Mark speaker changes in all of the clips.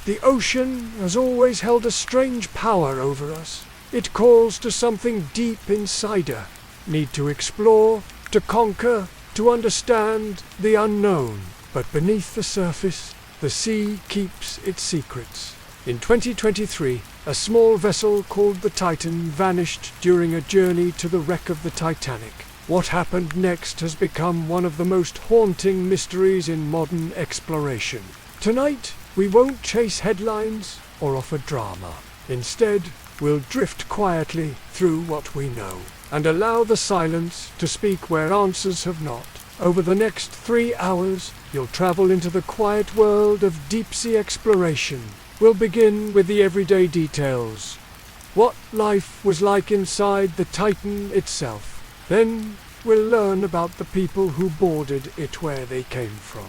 Speaker 1: The ocean has always held a strange power over us. It calls to something deep inside her. Need to explore, to conquer, to understand the unknown. But beneath the surface, the sea keeps its secrets. In 2023, a small vessel called the Titan vanished during a journey to the wreck of the Titanic. What happened next has become one of the most haunting mysteries in modern exploration. Tonight, we won't chase headlines or offer drama. Instead, we'll drift quietly through what we know and allow the silence to speak where answers have not. Over the next 3 hours, you'll travel into the quiet world of deep-sea exploration. We'll begin with the everyday details. What life was like inside the Titan itself. Then we'll learn about the people who boarded it, where they came from,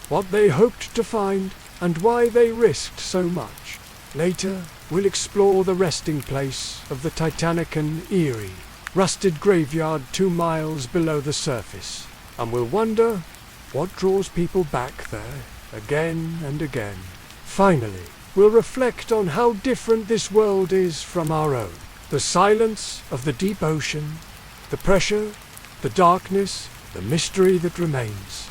Speaker 1: what they hoped to find, and why they risked so much. Later, we'll explore the resting place of the Titanic, an eerie, rusted graveyard 2 miles below the surface. And we'll wonder what draws people back there again and again. Finally, we'll reflect on how different this world is from our own. The silence of the deep ocean, the pressure, the darkness, the mystery that remains.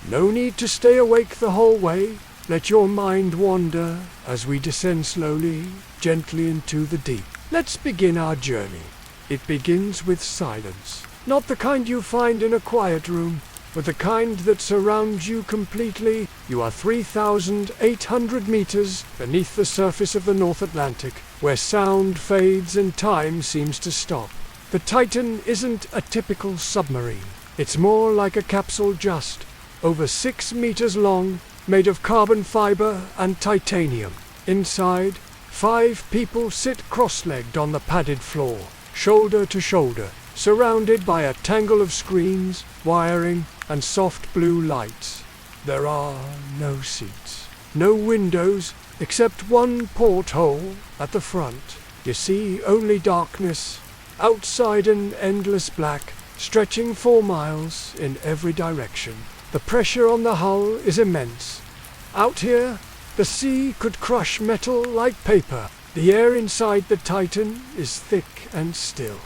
Speaker 1: No need to stay awake the whole way. Let your mind wander as we descend slowly, gently into the deep. Let's begin our journey. It begins with silence. Not the kind you find in a quiet room, but the kind that surrounds you completely. You are 3,800 meters beneath the surface of the North Atlantic, where sound fades and time seems to stop. The Titan isn't a typical submarine. It's more like a capsule, just over 6 meters long, made of carbon fiber and titanium. Inside, 5 people sit cross-legged on the padded floor, shoulder to shoulder, surrounded by a tangle of screens, wiring, and soft blue lights. There are no seats, no windows, except one porthole at the front. You see only darkness. Outside, an endless black, stretching 4 miles in every direction. The pressure on the hull is immense. Out here, the sea could crush metal like paper. The air inside the Titan is thick and still.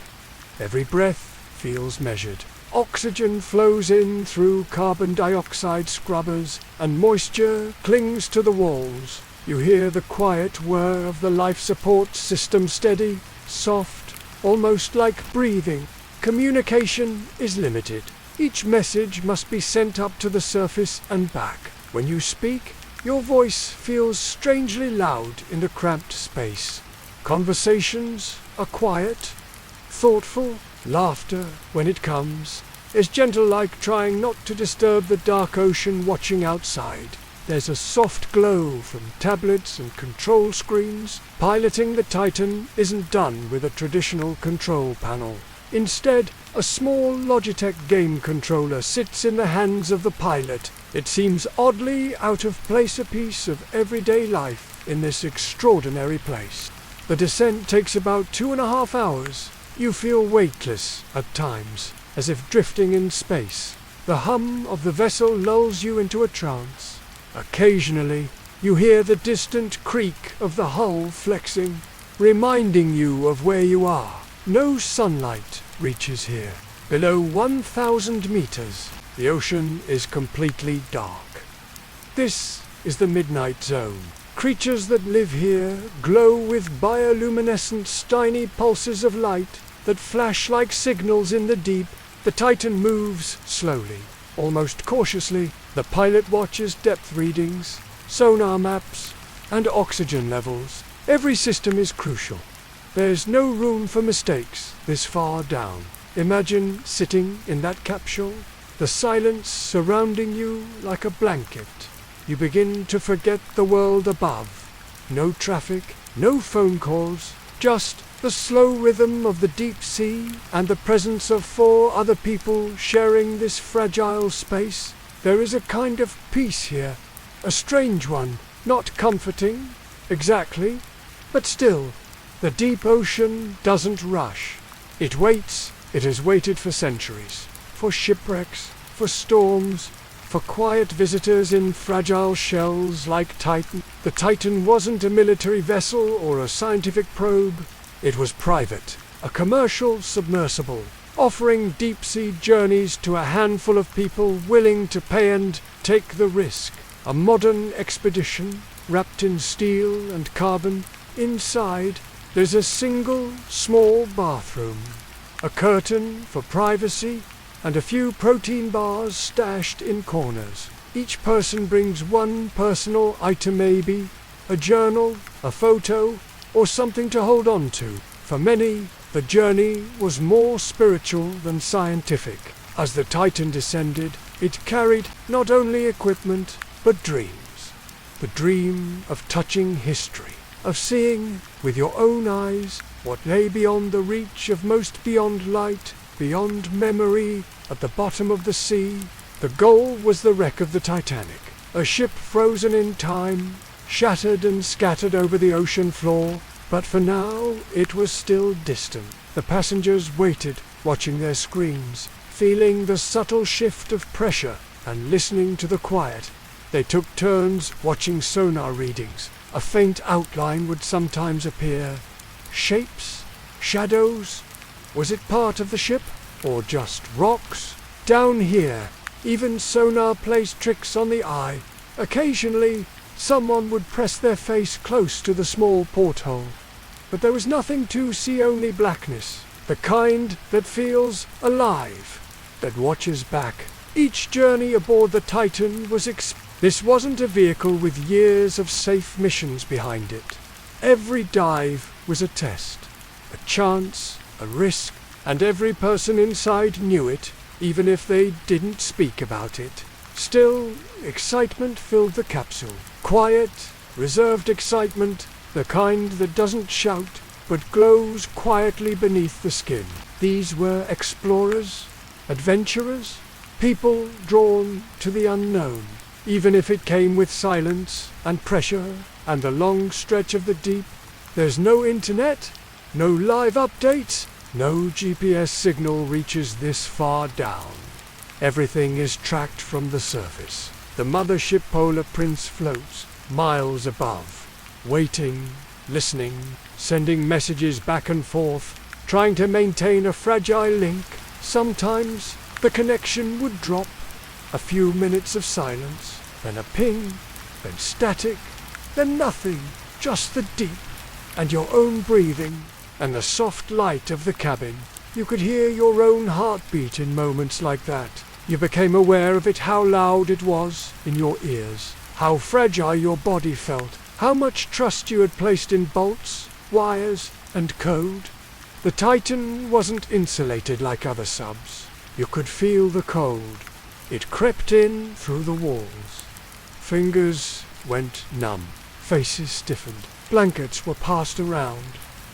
Speaker 1: Every breath feels measured. Oxygen flows in through carbon dioxide scrubbers, and moisture clings to the walls. You hear the quiet whir of the life support system, steady, soft, almost like breathing. Communication is limited. Each message must be sent up to the surface and back. When you speak, your voice feels strangely loud in a cramped space. Conversations are quiet, thoughtful. Laughter, when it comes, is gentle, like trying not to disturb the dark ocean watching outside. There's a soft glow from tablets and control screens. Piloting the Titan isn't done with a traditional control panel. Instead, a small Logitech game controller sits in the hands of the pilot. It seems oddly out of place, a piece of everyday life in this extraordinary place. The descent takes about 2.5 hours. You feel weightless at times, as if drifting in space. The hum of the vessel lulls you into a trance. Occasionally, you hear the distant creak of the hull flexing, reminding you of where you are. No sunlight reaches here. Below 1,000 meters, the ocean is completely dark. This is the midnight zone. Creatures that live here glow with bioluminescent tiny pulses of light that flash like signals in the deep. The Titan moves slowly, almost cautiously. The pilot watches depth readings, sonar maps, and oxygen levels. Every system is crucial. There's no room for mistakes this far down. Imagine sitting in that capsule, the silence surrounding you like a blanket. You begin to forget the world above. No traffic, no phone calls, just the slow rhythm of the deep sea and the presence of 4 other people sharing this fragile space. There is a kind of peace here, a strange one, not comforting, exactly, but still, the deep ocean doesn't rush. It waits. It has waited for centuries, for shipwrecks, for storms, for quiet visitors in fragile shells like Titan. The Titan wasn't a military vessel or a scientific probe. It was private, a commercial submersible, offering deep-sea journeys to a handful of people willing to pay and take the risk. A modern expedition, wrapped in steel and carbon. Inside, there's a single, small bathroom, a curtain for privacy, and a few protein bars stashed in corners. Each person brings one personal item, maybe a journal, a photo, or something to hold on to. For many, the journey was more spiritual than scientific. As the Titan descended, it carried not only equipment, but dreams. The dream of touching history, of seeing with your own eyes what lay beyond the reach of most, beyond light, beyond memory, at the bottom of the sea. The goal was the wreck of the Titanic, a ship frozen in time, shattered and scattered over the ocean floor. But for now, it was still distant. The passengers waited, watching their screens, feeling the subtle shift of pressure and listening to the quiet. They took turns watching sonar readings. A faint outline would sometimes appear. Shapes? Shadows? Was it part of the ship? Or just rocks? Down here, even sonar plays tricks on the eye. Occasionally, someone would press their face close to the small porthole. But there was nothing to see, only blackness, the kind that feels alive, that watches back. Each journey aboard the Titan was This wasn't a vehicle with years of safe missions behind it. Every dive was a test, a chance, a risk, and every person inside knew it, even if they didn't speak about it. Still, excitement filled the capsule. Quiet, reserved excitement, the kind that doesn't shout, but glows quietly beneath the skin. These were explorers, adventurers, people drawn to the unknown, even if it came with silence and pressure and the long stretch of the deep. There's no internet, no live updates, no GPS signal reaches this far down. Everything is tracked from the surface. The mothership Polar Prince floats miles above, waiting, listening, sending messages back and forth, trying to maintain a fragile link. Sometimes the connection would drop. A few minutes of silence, then a ping, then static, then nothing, just the deep, and your own breathing, and the soft light of the cabin. You could hear your own heartbeat in moments like that. You became aware of it, how loud it was in your ears, how fragile your body felt, how much trust you had placed in bolts, wires, and code. The Titan wasn't insulated like other subs. You could feel the cold. It crept in through the walls. Fingers went numb. Faces stiffened. Blankets were passed around.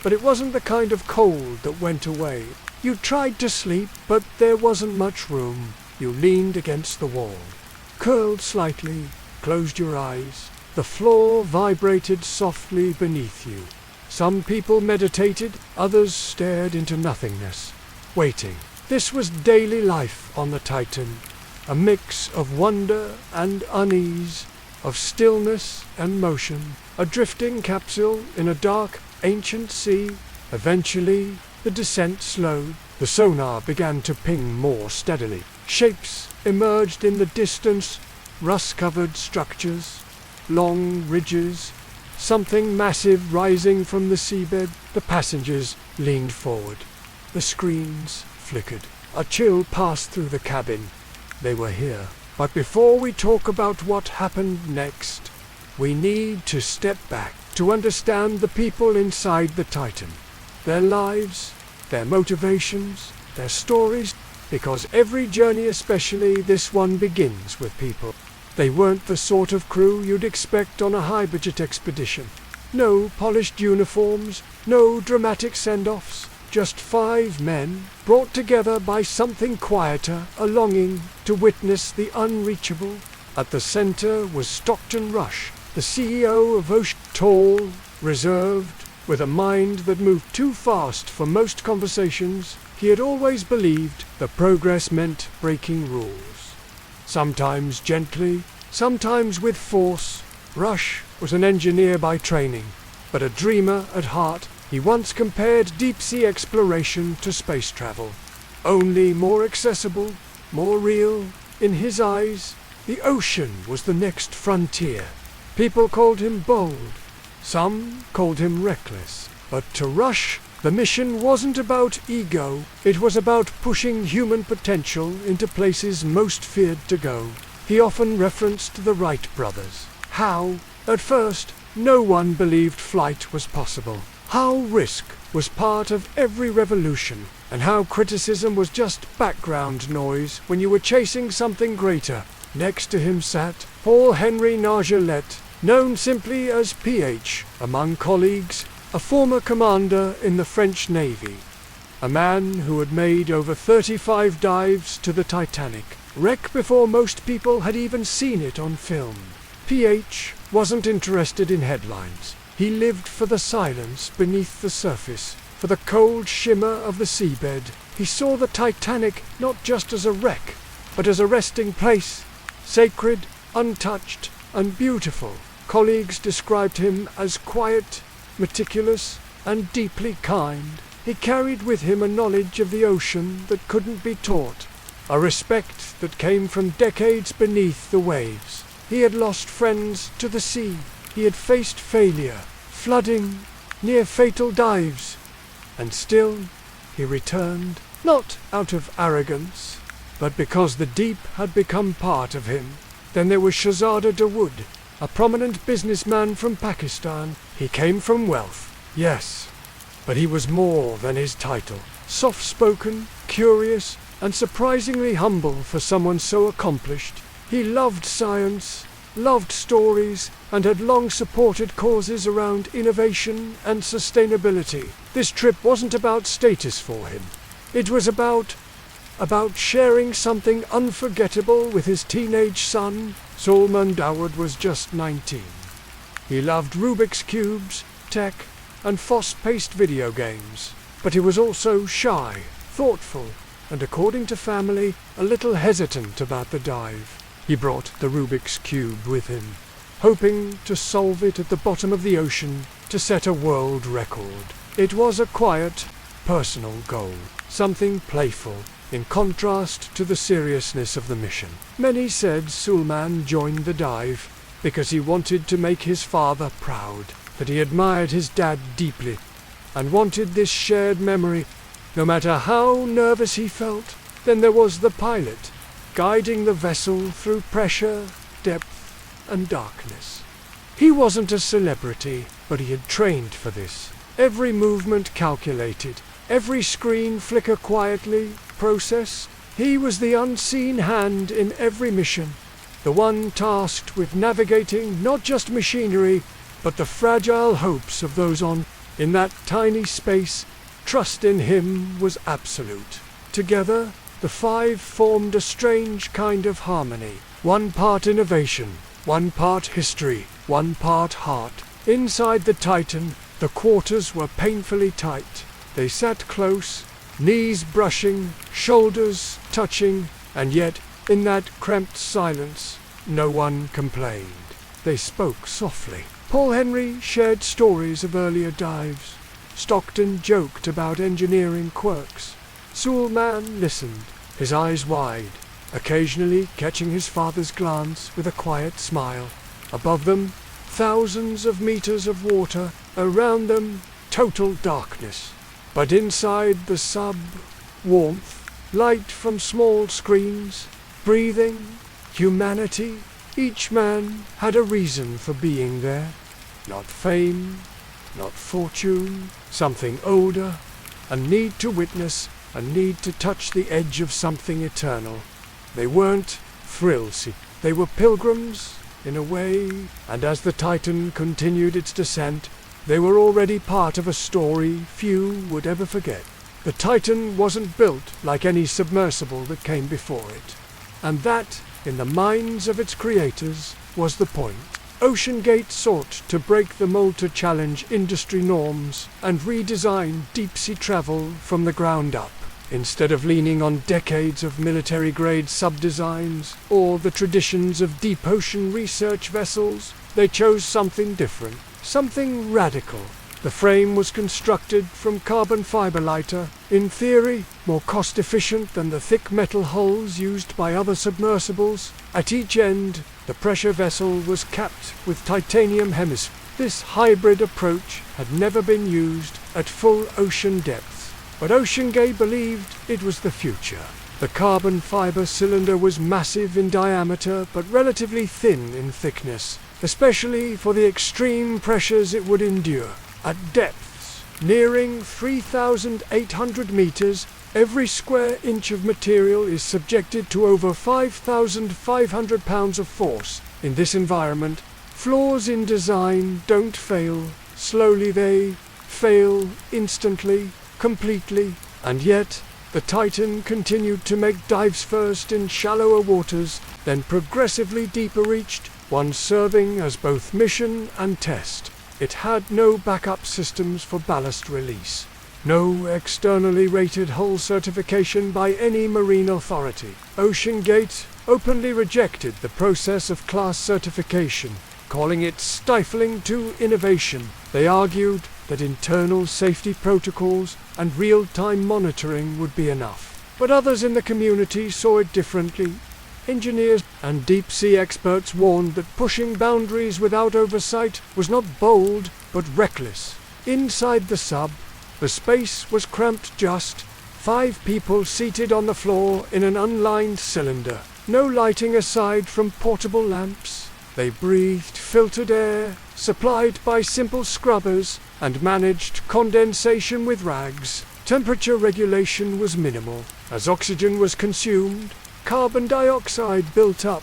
Speaker 1: But it wasn't the kind of cold that went away. You tried to sleep, but there wasn't much room. You leaned against the wall, curled slightly, closed your eyes. The floor vibrated softly beneath you. Some people meditated, others stared into nothingness, waiting. This was daily life on the Titan, a mix of wonder and unease, of stillness and motion, a drifting capsule in a dark, ancient sea. Eventually, the descent slowed. The sonar began to ping more steadily. Shapes emerged in the distance, rust-covered structures, long ridges, something massive rising from the seabed. The passengers leaned forward. The screens flickered. A chill passed through the cabin. They were here. But before we talk about what happened next, we need to step back to understand the people inside the Titan, their lives, their motivations, their stories, because every journey, especially this one, begins with people. They weren't the sort of crew you'd expect on a high-budget expedition. No polished uniforms, no dramatic send-offs, just 5 men, brought together by something quieter, a longing to witness the unreachable. At the center was Stockton Rush, the CEO of Ocean, tall, reserved, with a mind that moved too fast for most conversations. He had always believed that progress meant breaking rules. sometimes gently, sometimes with force. Rush was an engineer by training, but a dreamer at heart. He once compared deep-sea exploration to space travel, only more accessible, more real. In his eyes, the ocean was the next frontier. People called him bold, some called him reckless, but to Rush, the mission wasn't about ego, it was about pushing human potential into places most feared to go. He often referenced the Wright brothers. How, at first, no one believed flight was possible. How risk was part of every revolution, and how criticism was just background noise when you were chasing something greater. Next to him sat Paul Henry Nargeolet, known simply as PH among colleagues, a former commander in the French Navy. A man who had made over 35 dives to the Titanic, wreck before most people had even seen it on film. PH wasn't interested in headlines. He lived for the silence beneath the surface, for the cold shimmer of the seabed. He saw the Titanic not just as a wreck, but as a resting place, sacred, untouched, and beautiful. Colleagues described him as quiet, meticulous, and deeply kind. He carried with him a knowledge of the ocean that couldn't be taught, a respect that came from decades beneath the waves. He had lost friends to the sea. He had faced failure, flooding, near fatal dives, and still he returned, not out of arrogance, but because the deep had become part of him. Then there was Shahzada Dawood, a prominent businessman from Pakistan. He came from wealth, yes, but he was more than his title. Soft-spoken, curious, and surprisingly humble for someone so accomplished. He loved science, loved stories, and had long supported causes around innovation and sustainability. This trip wasn't about status for him. It was about sharing something unforgettable with his teenage son. Salman Dawood was just 19. He loved Rubik's Cubes, tech, and fast-paced video games. But he was also shy, thoughtful, and according to family, a little hesitant about the dive. He brought the Rubik's Cube with him, hoping to solve it at the bottom of the ocean to set a world record. It was a quiet, personal goal, something playful, in contrast to the seriousness of the mission. Many said Sulman joined the dive because he wanted to make his father proud, that he admired his dad deeply, and wanted this shared memory, no matter how nervous he felt. Then there was the pilot, guiding the vessel through pressure, depth, and darkness. He wasn't a celebrity, but he had trained for this. Every movement calculated, every screen flicker quietly processed. He was the unseen hand in every mission, the one tasked with navigating not just machinery, but the fragile hopes of those on. In that tiny space, trust in him was absolute. Together, the five formed a strange kind of harmony. One part innovation, one part history, one part heart. Inside the Titan, the quarters were painfully tight. They sat close, knees brushing, shoulders touching, and yet, in that cramped silence, no one complained. They spoke softly. Paul Henry shared stories of earlier dives. Stockton joked about engineering quirks. Sulman listened, his eyes wide, occasionally catching his father's glance with a quiet smile. Above them, thousands of meters of water. Around them, total darkness. But inside the sub, warmth, light from small screens, breathing, humanity. Each man had a reason for being there. Not fame, not fortune, something older, a need to witness, a need to touch the edge of something eternal. They weren't thrill-seekers. They were pilgrims, in a way, and as the Titan continued its descent, they were already part of a story few would ever forget. The Titan wasn't built like any submersible that came before it. And that, in the minds of its creators, was the point. OceanGate sought to break the mold to challenge industry norms and redesign deep-sea travel from the ground up. Instead of leaning on decades of military-grade sub-designs or the traditions of deep-ocean research vessels, they chose something different, something radical. The frame was constructed from carbon fiber lighter, in theory more cost-efficient than the thick metal hulls used by other submersibles. At each end, the pressure vessel was capped with titanium hemisphere. This hybrid approach had never been used at full ocean depths, but OceanGate believed it was the future. The carbon fiber cylinder was massive in diameter but relatively thin in thickness, especially for the extreme pressures it would endure. At depths nearing 3,800 meters, every square inch of material is subjected to over 5,500 pounds of force. In this environment, flaws in design don't fail. Slowly they fail instantly, completely. And yet, the Titan continued to make dives first in shallower waters, then progressively deeper reached, once serving as both mission and test. It had no backup systems for ballast release, no externally rated hull certification by any marine authority. OceanGate openly rejected the process of class certification, calling it stifling to innovation. They argued that internal safety protocols and real-time monitoring would be enough. But others in the community saw it differently. Engineers and deep-sea experts warned that pushing boundaries without oversight was not bold, but reckless. Inside the sub, the space was cramped just 5 people seated on the floor in an unlined cylinder. No lighting aside from portable lamps. They breathed filtered air, supplied by simple scrubbers, and managed condensation with rags. Temperature regulation was minimal. As oxygen was consumed, carbon dioxide built up.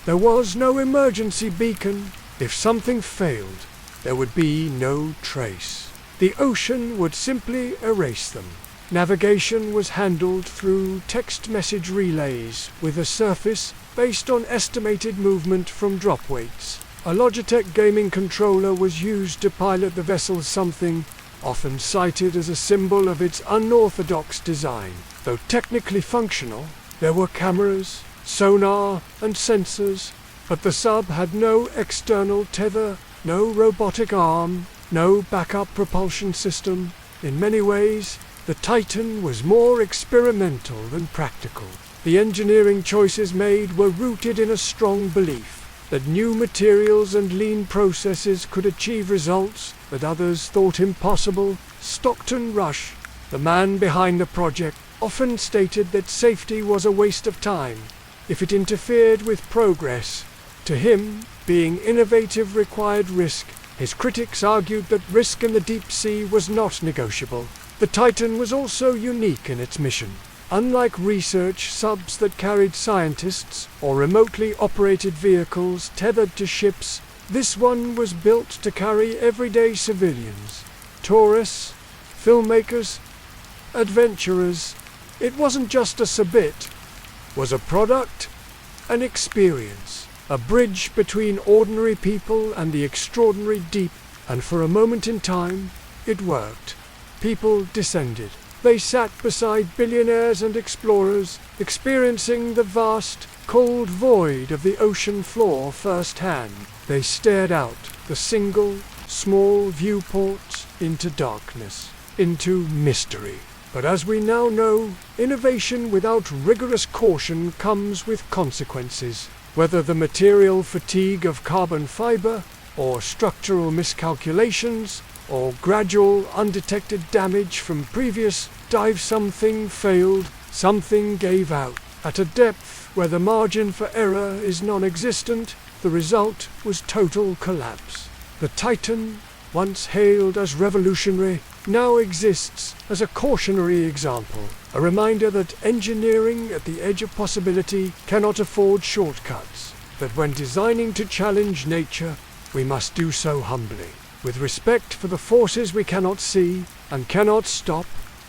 Speaker 1: There was no emergency beacon. If something failed, there would be no trace. The ocean would simply erase them. Navigation was handled through text message relays with a surface based on estimated movement from drop weights. A Logitech gaming controller was used to pilot the vessel, something often cited as a symbol of its unorthodox design. Though technically functional, there were cameras, sonar, and sensors, but the sub had no external tether, no robotic arm, no backup propulsion system. In many ways, the Titan was more experimental than practical. The engineering choices made were rooted in a strong belief that new materials and lean processes could achieve results that others thought impossible. Stockton Rush, the man behind the project, often stated that safety was a waste of time if it interfered with progress. To him, being innovative required risk. His critics argued that risk in the deep sea was not negotiable. The Titan was also unique in its mission. Unlike research subs that carried scientists or remotely operated vehicles tethered to ships, this one was built to carry everyday civilians, tourists, filmmakers, adventurers. It wasn't just a subit, it was a product, an experience, a bridge between ordinary people and the extraordinary deep. And for a moment in time, it worked. People descended. They sat beside billionaires and explorers, experiencing the vast, cold void of the ocean floor firsthand. They stared out the single, small viewport into darkness, into mystery. But as we now know, innovation without rigorous caution comes with consequences. Whether the material fatigue of carbon fiber, or structural miscalculations, or gradual undetected damage from previous dive, something failed, something gave out. At a depth where the margin for error is non-existent, the result was total collapse. The Titan, once hailed as revolutionary, now exists as a cautionary example, a reminder that engineering at the edge of possibility cannot afford shortcuts, that when designing to challenge nature, we must do so humbly, with respect for the forces we cannot see and cannot stop.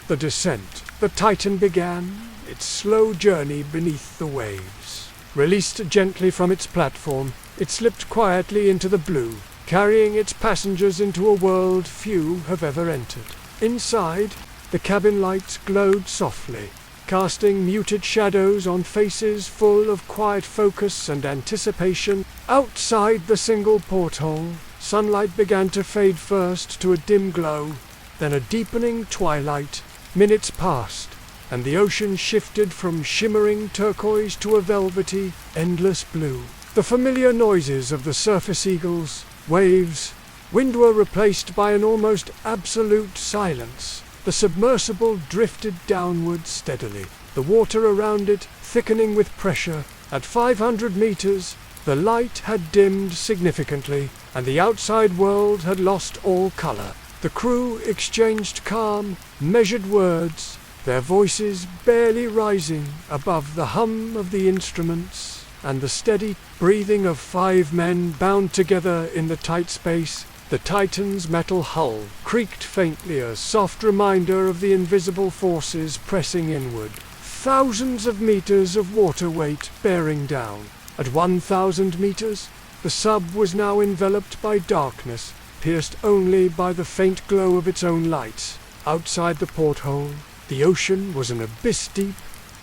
Speaker 1: The descent. The Titan began its slow journey beneath the waves. Released gently from its platform, it slipped quietly into the blue, carrying its passengers into a world few have ever entered. Inside, The cabin lights glowed softly, casting muted shadows on faces full of quiet focus and anticipation. Outside the single porthole, sunlight began to fade first to a dim glow, then a deepening twilight. Minutes passed, and the ocean shifted from shimmering turquoise to a velvety, endless blue. The familiar noises of the surface eagles, waves, wind were replaced by an almost absolute silence. The submersible drifted downward steadily, the water around it thickening with pressure. At 500 meters, the light had dimmed significantly, and the outside world had lost all color. The crew exchanged calm, measured words, their voices barely rising above the hum of the instruments and the steady breathing of 5 men bound together in the tight space. The Titan's metal hull creaked faintly, a soft reminder of the invisible forces pressing inward. Thousands of meters of water weight bearing down. At 1,000 meters, the sub was now enveloped by darkness, pierced only by the faint glow of its own lights. Outside the porthole, the ocean was an abyss deep,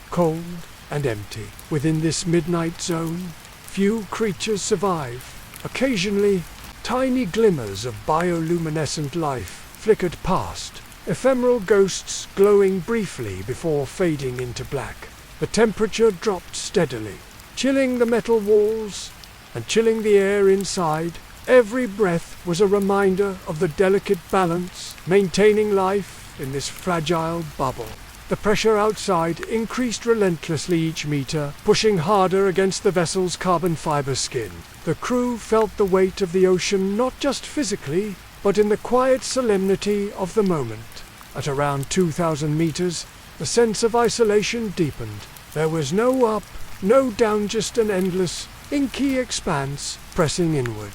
Speaker 1: cold, and empty. Within this midnight zone, few creatures survive. Occasionally, tiny glimmers of bioluminescent life flickered past, ephemeral ghosts glowing briefly before fading into black. The temperature dropped steadily, chilling the metal walls and chilling the air inside. Every breath was a reminder of the delicate balance maintaining life in this fragile bubble. The pressure outside increased relentlessly each meter, pushing harder against the vessel's carbon fiber skin. The crew felt the weight of the ocean not just physically, but in the quiet solemnity of the moment. At around 2,000 meters, the sense of isolation deepened. There was no up, no down, just an endless, inky expanse pressing inward.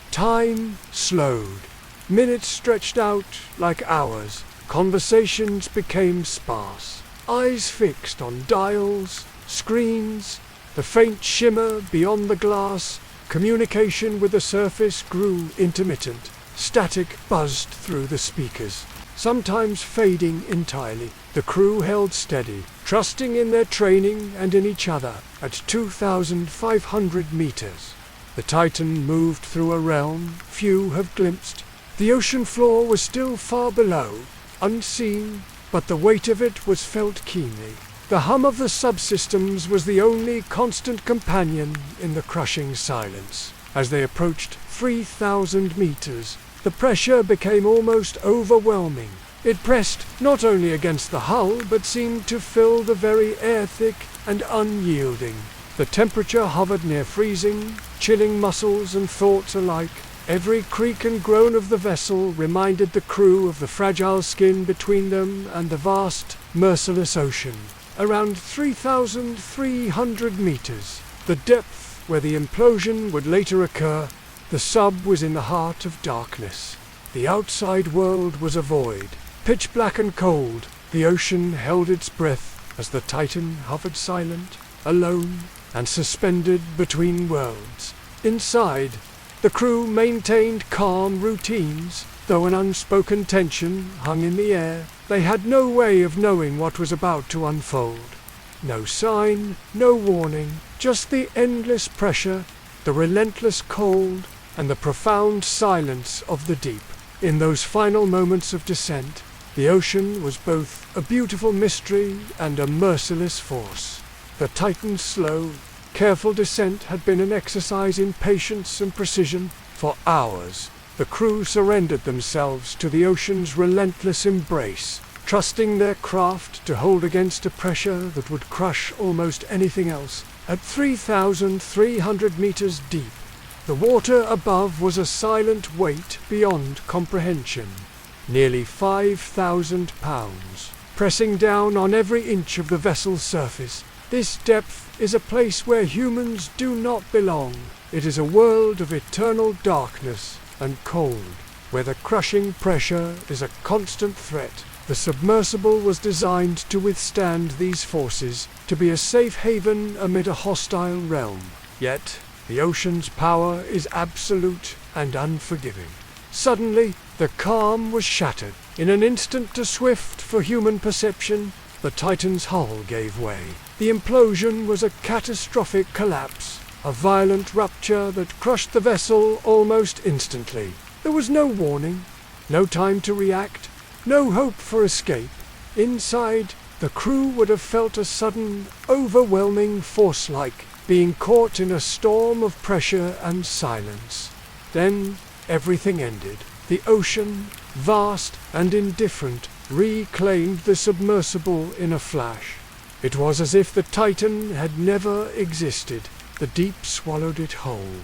Speaker 1: Time slowed. Minutes stretched out like hours. Conversations became sparse. Eyes fixed on dials, screens, the faint shimmer beyond the glass. Communication with the surface grew intermittent. Static buzzed through the speakers, sometimes fading entirely. The crew held steady, trusting in their training and in each other. At 2,500 meters, the Titan moved through a realm few have glimpsed. The ocean floor was still far below, unseen, but the weight of it was felt keenly. The hum of the subsystems was the only constant companion in the crushing silence. As they approached 3,000 meters, the pressure became almost overwhelming. It pressed not only against the hull, but seemed to fill the very air, thick and unyielding. The temperature hovered near freezing, chilling muscles and thoughts alike. Every creak and groan of the vessel reminded the crew of the fragile skin between them and the vast, merciless ocean. Around 3,300 meters, the depth where the implosion would later occur, the sub was in the heart of darkness. The outside world was a void, pitch black and cold. The ocean held its breath as the Titan hovered silent, alone, and suspended between worlds. Inside, the crew maintained calm routines, though an unspoken tension hung in the air. They had no way of knowing what was about to unfold. No sign, no warning, just the endless pressure, the relentless cold, and the profound silence of the deep. In those final moments of descent, the ocean was both a beautiful mystery and a merciless force. The Titan's slow, careful descent had been an exercise in patience and precision. For hours, the crew surrendered themselves to the ocean's relentless embrace, trusting their craft to hold against a pressure that would crush almost anything else. At 3,300 meters deep, the water above was a silent weight beyond comprehension. Nearly 5,000 pounds, pressing down on every inch of the vessel's surface. This depth is a place where humans do not belong. It is a world of eternal darkness and cold, where the crushing pressure is a constant threat. The submersible was designed to withstand these forces, to be a safe haven amid a hostile realm. Yet, the ocean's power is absolute and unforgiving. Suddenly, The calm was shattered. In an instant too swift for human perception, the Titan's hull gave way. The implosion was a catastrophic collapse, a violent rupture that crushed the vessel almost instantly. There was no warning, no time to react, no hope for escape. Inside, the crew would have felt a sudden, overwhelming force like being caught in a storm of pressure and silence. Then everything ended. The ocean, vast and indifferent, reclaimed the submersible in a flash. It was as if the Titan had never existed. The deep swallowed it whole,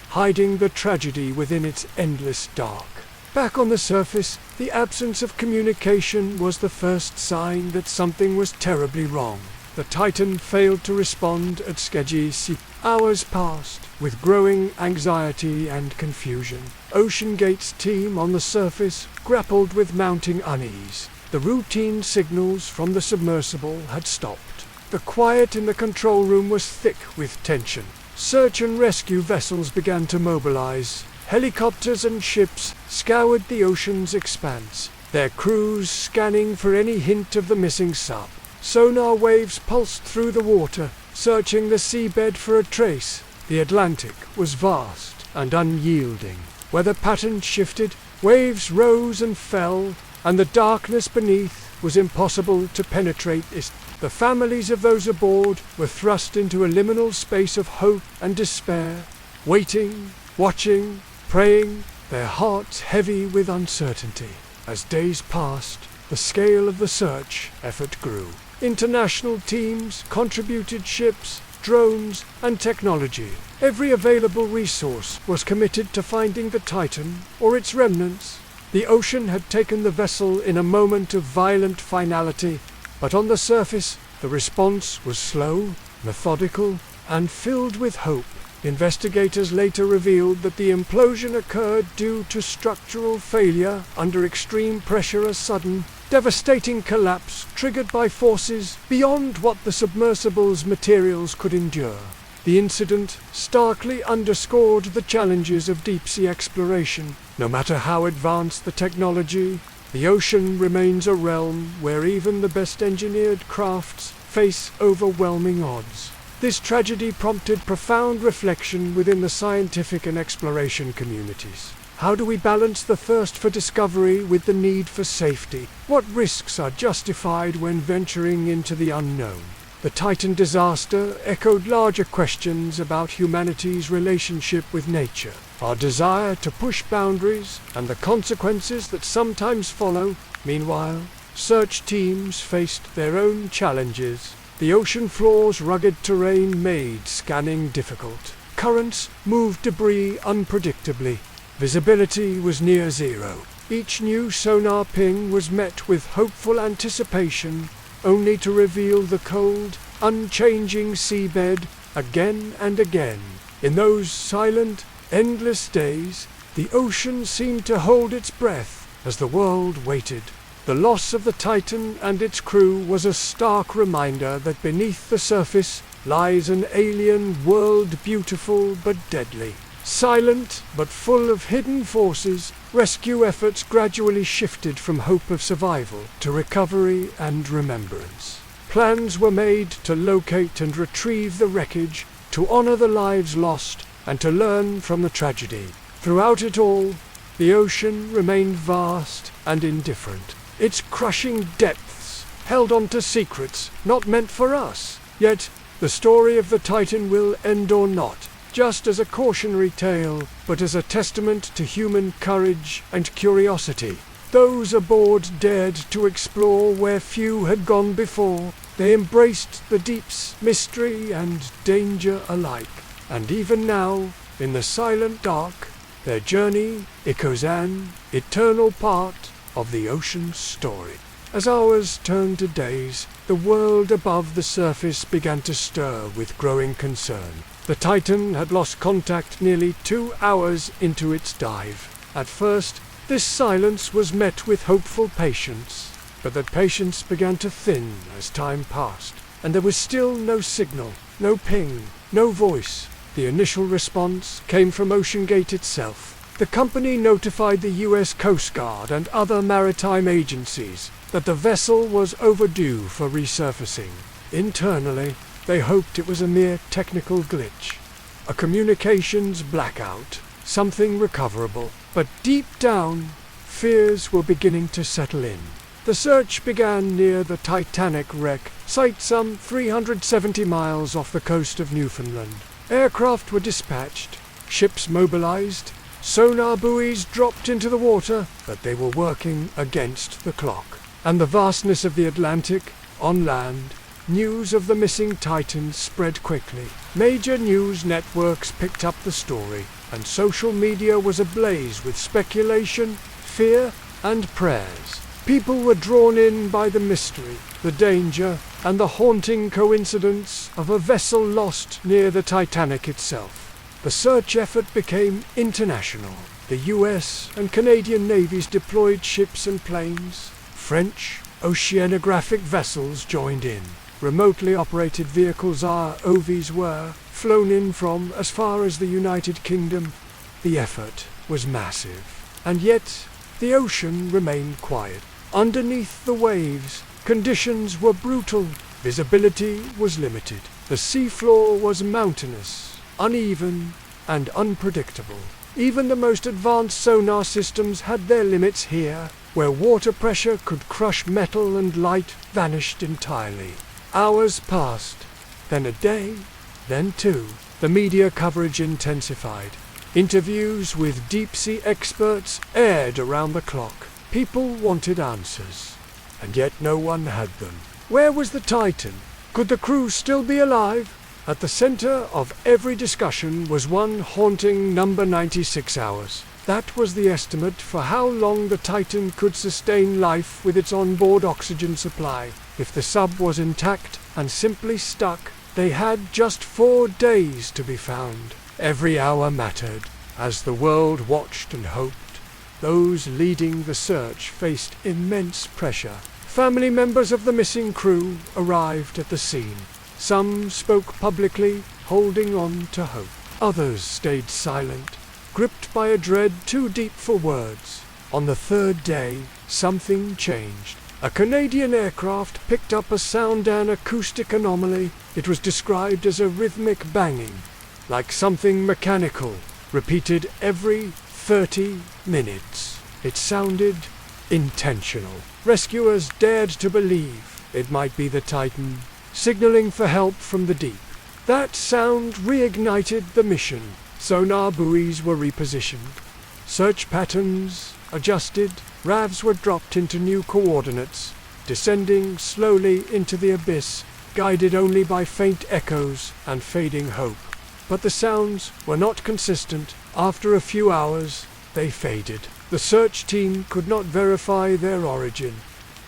Speaker 1: hiding the tragedy within its endless dark. Back on the surface, the absence of communication was the first sign that something was terribly wrong. The Titan failed to respond at Skeggy Sea. Hours passed, with growing anxiety and confusion. OceanGate's team on the surface grappled with mounting unease. The routine signals from the submersible had stopped. The quiet in the control room was thick with tension. Search and rescue vessels began to mobilize. Helicopters and ships scoured the ocean's expanse, their crews scanning for any hint of the missing sub. Sonar waves pulsed through the water, searching the seabed for a trace. The Atlantic was vast and unyielding. Weather patterns shifted, waves rose and fell, and the darkness beneath was impossible to penetrate. The families of those aboard were thrust into a liminal space of hope and despair, waiting, watching, praying, their hearts heavy with uncertainty. As days passed, the scale of the search effort grew. International teams contributed ships, drones, and technology. Every available resource was committed to finding the Titan or its remnants. The ocean had taken the vessel in a moment of violent finality, but on the surface, the response was slow, methodical, and filled with hope. Investigators later revealed that the implosion occurred due to structural failure under extreme pressure, a sudden, devastating collapse triggered by forces beyond what the submersible's materials could endure. The incident starkly underscored the challenges of deep-sea exploration. No matter how advanced the technology, the ocean remains a realm where even the best engineered crafts face overwhelming odds. This tragedy prompted profound reflection within the scientific and exploration communities. How do we balance the thirst for discovery with the need for safety? What risks are justified when venturing into the unknown? The Titan disaster echoed larger questions about humanity's relationship with nature, our desire to push boundaries, and the consequences that sometimes follow. Meanwhile, search teams faced their own challenges. The ocean floor's rugged terrain made scanning difficult. Currents moved debris unpredictably. Visibility was near zero. Each new sonar ping was met with hopeful anticipation, only to reveal the cold, unchanging seabed again and again. In those silent, endless days, the ocean seemed to hold its breath as the world waited. The loss of the Titan and its crew was a stark reminder that beneath the surface lies an alien world, beautiful but deadly. Silent but full of hidden forces, rescue efforts gradually shifted from hope of survival to recovery and remembrance. Plans were made to locate and retrieve the wreckage, to honor the lives lost, and to learn from the tragedy. Throughout it all, the ocean remained vast and indifferent. Its crushing depths held on to secrets not meant for us. Yet, the story of the Titan will end or not, just as a cautionary tale, but as a testament to human courage and curiosity. Those aboard dared to explore where few had gone before. They embraced the deep's mystery and danger alike. And even now, in the silent dark, their journey echoes an eternal part of the ocean's story. As hours turned to days, the world above the surface began to stir with growing concern. The Titan had lost contact nearly 2 hours into its dive. At first, this silence was met with hopeful patience, but that patience began to thin as time passed, and there was still no signal, no ping, no voice. The initial response came from OceanGate itself. The company notified the U.S. Coast Guard and other maritime agencies that the vessel was overdue for resurfacing. Internally, they hoped it was a mere technical glitch, a communications blackout, something recoverable. But deep down, fears were beginning to settle in. The search began near the Titanic wreck, site some 370 miles off the coast of Newfoundland. Aircraft were dispatched, ships mobilized, sonar buoys dropped into the water, but they were working against the clock. And the vastness of the Atlantic, on land, news of the missing Titan spread quickly. Major news networks picked up the story, and social media was ablaze with speculation, fear, and prayers. People were drawn in by the mystery, the danger, and the haunting coincidence of a vessel lost near the Titanic itself. The search effort became international. The US and Canadian navies deployed ships and planes. French oceanographic vessels joined in. Remotely operated vehicles, ROVs, were flown in from as far as the United Kingdom. The effort was massive, and yet the ocean remained quiet. Underneath the waves, conditions were brutal. Visibility was limited. The seafloor was mountainous, uneven, and unpredictable. Even the most advanced sonar systems had their limits here, where water pressure could crush metal and light vanished entirely. Hours passed, then a day, then two. The media coverage intensified. Interviews with deep-sea experts aired around the clock. People wanted answers, and yet no one had them. Where was the Titan? Could the crew still be alive? At the center of every discussion was one haunting number: 96 hours. That was the estimate for how long the Titan could sustain life with its onboard oxygen supply. If the sub was intact and simply stuck, they had just 4 days to be found. Every hour mattered, as the world watched and hoped. Those leading the search faced immense pressure. Family members of the missing crew arrived at the scene. Some spoke publicly, holding on to hope. Others stayed silent, gripped by a dread too deep for words. On the 3rd day, something changed. A Canadian aircraft picked up a sound and acoustic anomaly. It was described as a rhythmic banging, like something mechanical, repeated every 30 minutes. It sounded intentional. Rescuers dared to believe it might be the Titan, signaling for help from the deep. That sound reignited the mission. Sonar buoys were repositioned. Search patterns adjusted. RAVs were dropped into new coordinates, descending slowly into the abyss, guided only by faint echoes and fading hope. But the sounds were not consistent. After a few hours, they faded. The search team could not verify their origin,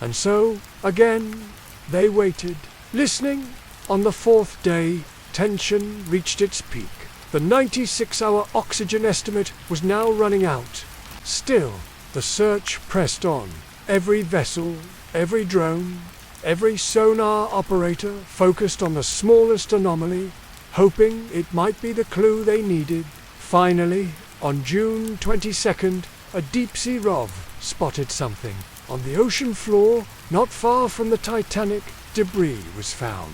Speaker 1: and so, again, they waited. Listening, on the 4th day, tension reached its peak. The 96-hour oxygen estimate was now running out. Still, the search pressed on. Every vessel, every drone, every sonar operator focused on the smallest anomaly, hoping it might be the clue they needed. Finally, on June 22nd, a deep-sea ROV spotted something. On the ocean floor, not far from the Titanic, debris was found.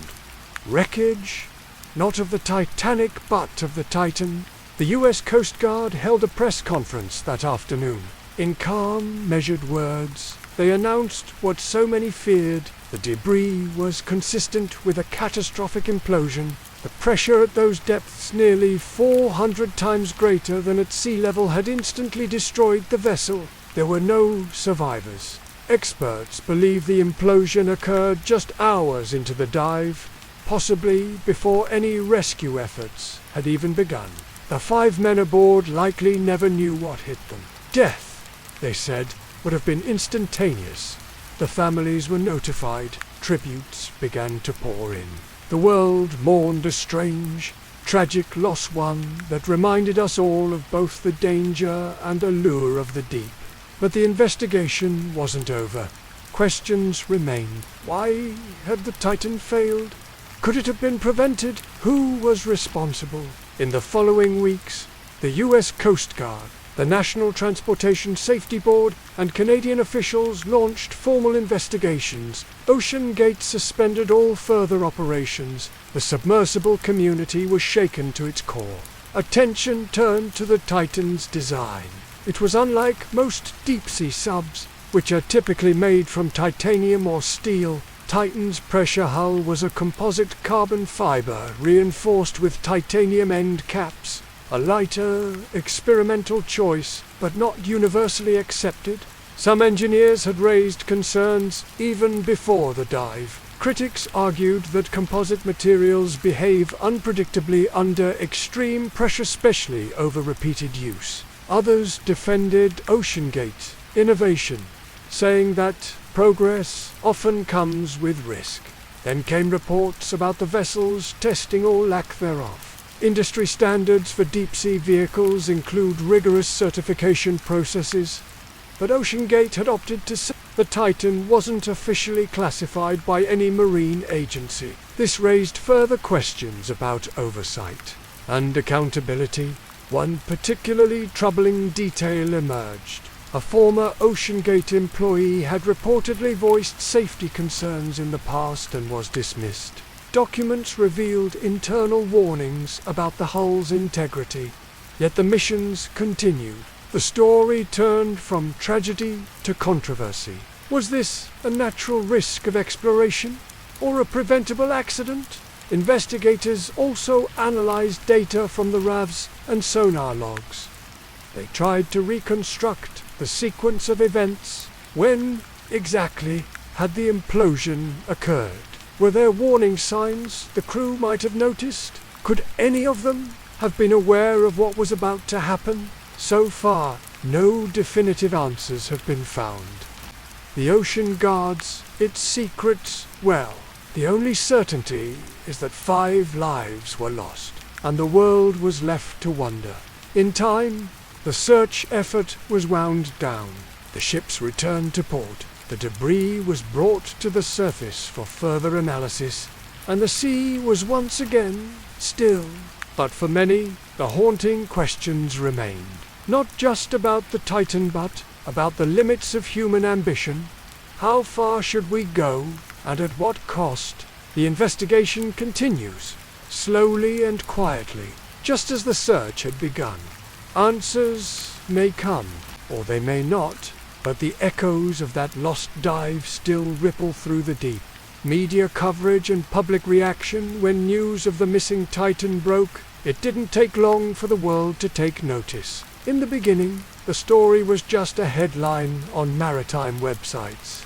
Speaker 1: Wreckage, not of the Titanic but of the Titan. The US Coast Guard held a press conference that afternoon. In calm, measured words, they announced what so many feared. The debris was consistent with a catastrophic implosion. The pressure at those depths, nearly 400 times greater than at sea level, had instantly destroyed the vessel. There were no survivors. Experts believe the implosion occurred just hours into the dive, possibly before any rescue efforts had even begun. The 5 men aboard likely never knew what hit them. Death, they said, would have been instantaneous. The families were notified. Tributes began to pour in. The world mourned a strange, tragic loss, one that reminded us all of both the danger and allure of the deep. But the investigation wasn't over. Questions remained. Why had the Titan failed? Could it have been prevented? Who was responsible? In the following weeks, the US Coast Guard The National Transportation Safety Board and Canadian officials launched formal investigations. OceanGate suspended all further operations. The submersible community was shaken to its core. Attention turned to the Titan's design. It was unlike most deep-sea subs, which are typically made from titanium or steel. Titan's pressure hull was a composite carbon fiber reinforced with titanium end caps. A lighter, experimental choice, but not universally accepted. Some engineers had raised concerns even before the dive. Critics argued that composite materials behave unpredictably under extreme pressure, especially over repeated use. Others defended OceanGate innovation, saying that progress often comes with risk. Then came reports about the vessel's testing or lack thereof. Industry standards for deep-sea vehicles include rigorous certification processes, but OceanGate had opted to say the Titan wasn't officially classified by any marine agency. This raised further questions about oversight and accountability. One particularly troubling detail emerged. A former OceanGate employee had reportedly voiced safety concerns in the past and was dismissed. Documents revealed internal warnings about the hull's integrity, yet the missions continued. The story turned from tragedy to controversy. Was this a natural risk of exploration, or a preventable accident? Investigators also analyzed data from the RAVs and sonar logs. They tried to reconstruct the sequence of events. When exactly had the implosion occurred? Were there warning signs the crew might have noticed? Could any of them have been aware of what was about to happen? So far, no definitive answers have been found. The ocean guards its secrets well. The only certainty is that 5 lives were lost, and the world was left to wonder. In time, the search effort was wound down. The ships returned to port. The debris was brought to the surface for further analysis, and the sea was once again still. But for many, the haunting questions remained. Not just about the Titan, but about the limits of human ambition. How far should we go, and at what cost? The investigation continues, slowly and quietly, just as the search had begun. Answers may come, or they may not, but the echoes of that lost dive still ripple through the deep. Media coverage and public reaction when news of the missing Titan broke. It didn't take long for the world to take notice. In the beginning, the story was just a headline on maritime websites.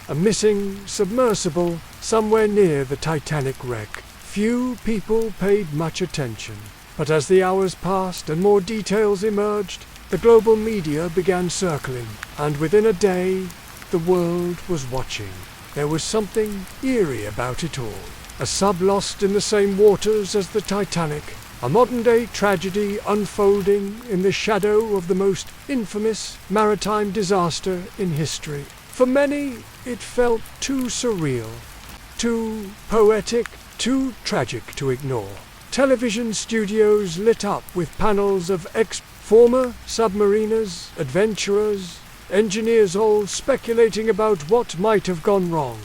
Speaker 1: A missing submersible somewhere near the Titanic wreck. Few people paid much attention. But as the hours passed and more details emerged, the global media began circling, and within a day, the world was watching. There was something eerie about it all. A sub lost in the same waters as the Titanic. A modern-day tragedy unfolding in the shadow of the most infamous maritime disaster in history. For many, it felt too surreal, too poetic, too tragic to ignore. Television studios lit up with panels of former submariners, adventurers, engineers, all speculating about what might have gone wrong.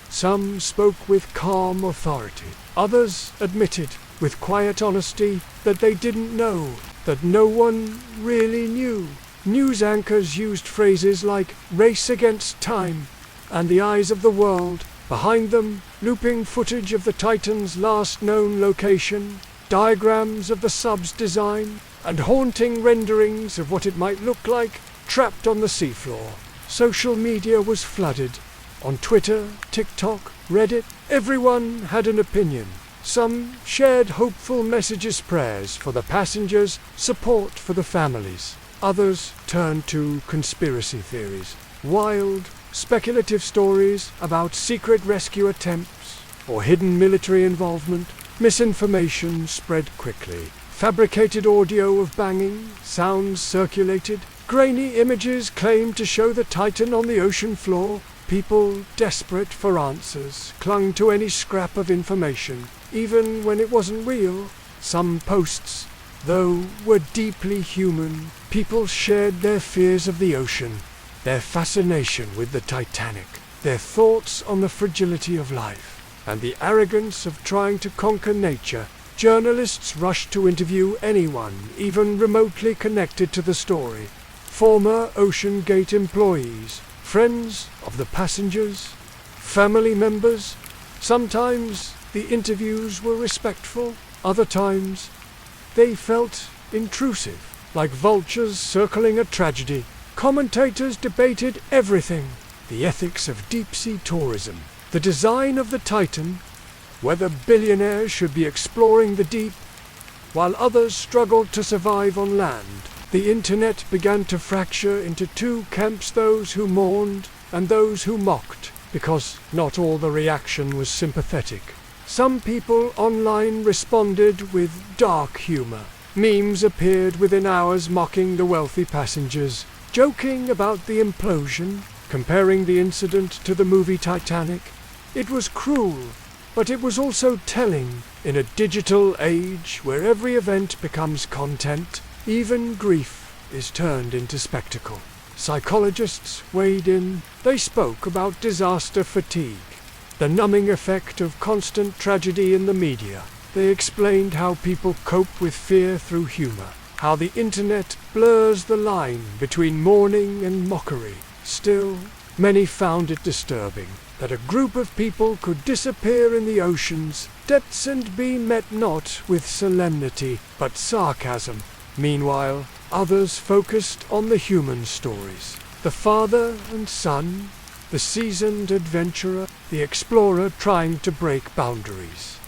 Speaker 1: Some spoke with calm authority. Others admitted with quiet honesty that they didn't know, that no one really knew. News anchors used phrases like "race against time" and "the eyes of the world." Behind them, looping footage of the Titan's last known location, diagrams of the sub's design, and haunting renderings of what it might look like trapped on the seafloor. Social media was flooded. On Twitter, TikTok, Reddit, everyone had an opinion. Some shared hopeful messages, prayers for the passengers, support for the families. Others turned to conspiracy theories, wild, speculative stories about secret rescue attempts or hidden military involvement. Misinformation spread quickly. Fabricated audio of banging sounds circulated. Grainy images claimed to show the Titan on the ocean floor. People, desperate for answers, clung to any scrap of information, even when it wasn't real. Some posts though, were deeply human. People shared their fears of the ocean, their fascination with the Titanic, their thoughts on the fragility of life, and the arrogance of trying to conquer nature. Journalists rushed to interview anyone, even remotely connected to the story. Former OceanGate employees, friends of the passengers, family members. Sometimes the interviews were respectful, other times they felt intrusive, like vultures circling a tragedy. Commentators debated everything: the ethics of deep-sea tourism, the design of the Titan, whether billionaires should be exploring the deep, while others struggled to survive on land. The internet began to fracture into two camps: those who mourned and those who mocked, because not all the reaction was sympathetic. Some people online responded with dark humor. Memes appeared within hours mocking the wealthy passengers, joking about the implosion, comparing the incident to the movie Titanic. It was cruel, but it was also telling. In a digital age where every event becomes content, even grief is turned into spectacle. Psychologists weighed in. They spoke about disaster fatigue, the numbing effect of constant tragedy in the media. They explained how people cope with fear through humor, how the internet blurs the line between mourning and mockery. Still, many found it disturbing that a group of people could disappear in the ocean's depths and be met not with solemnity, but sarcasm. Meanwhile, others focused on the human stories: the father and son, the seasoned adventurer, the explorer trying to break boundaries,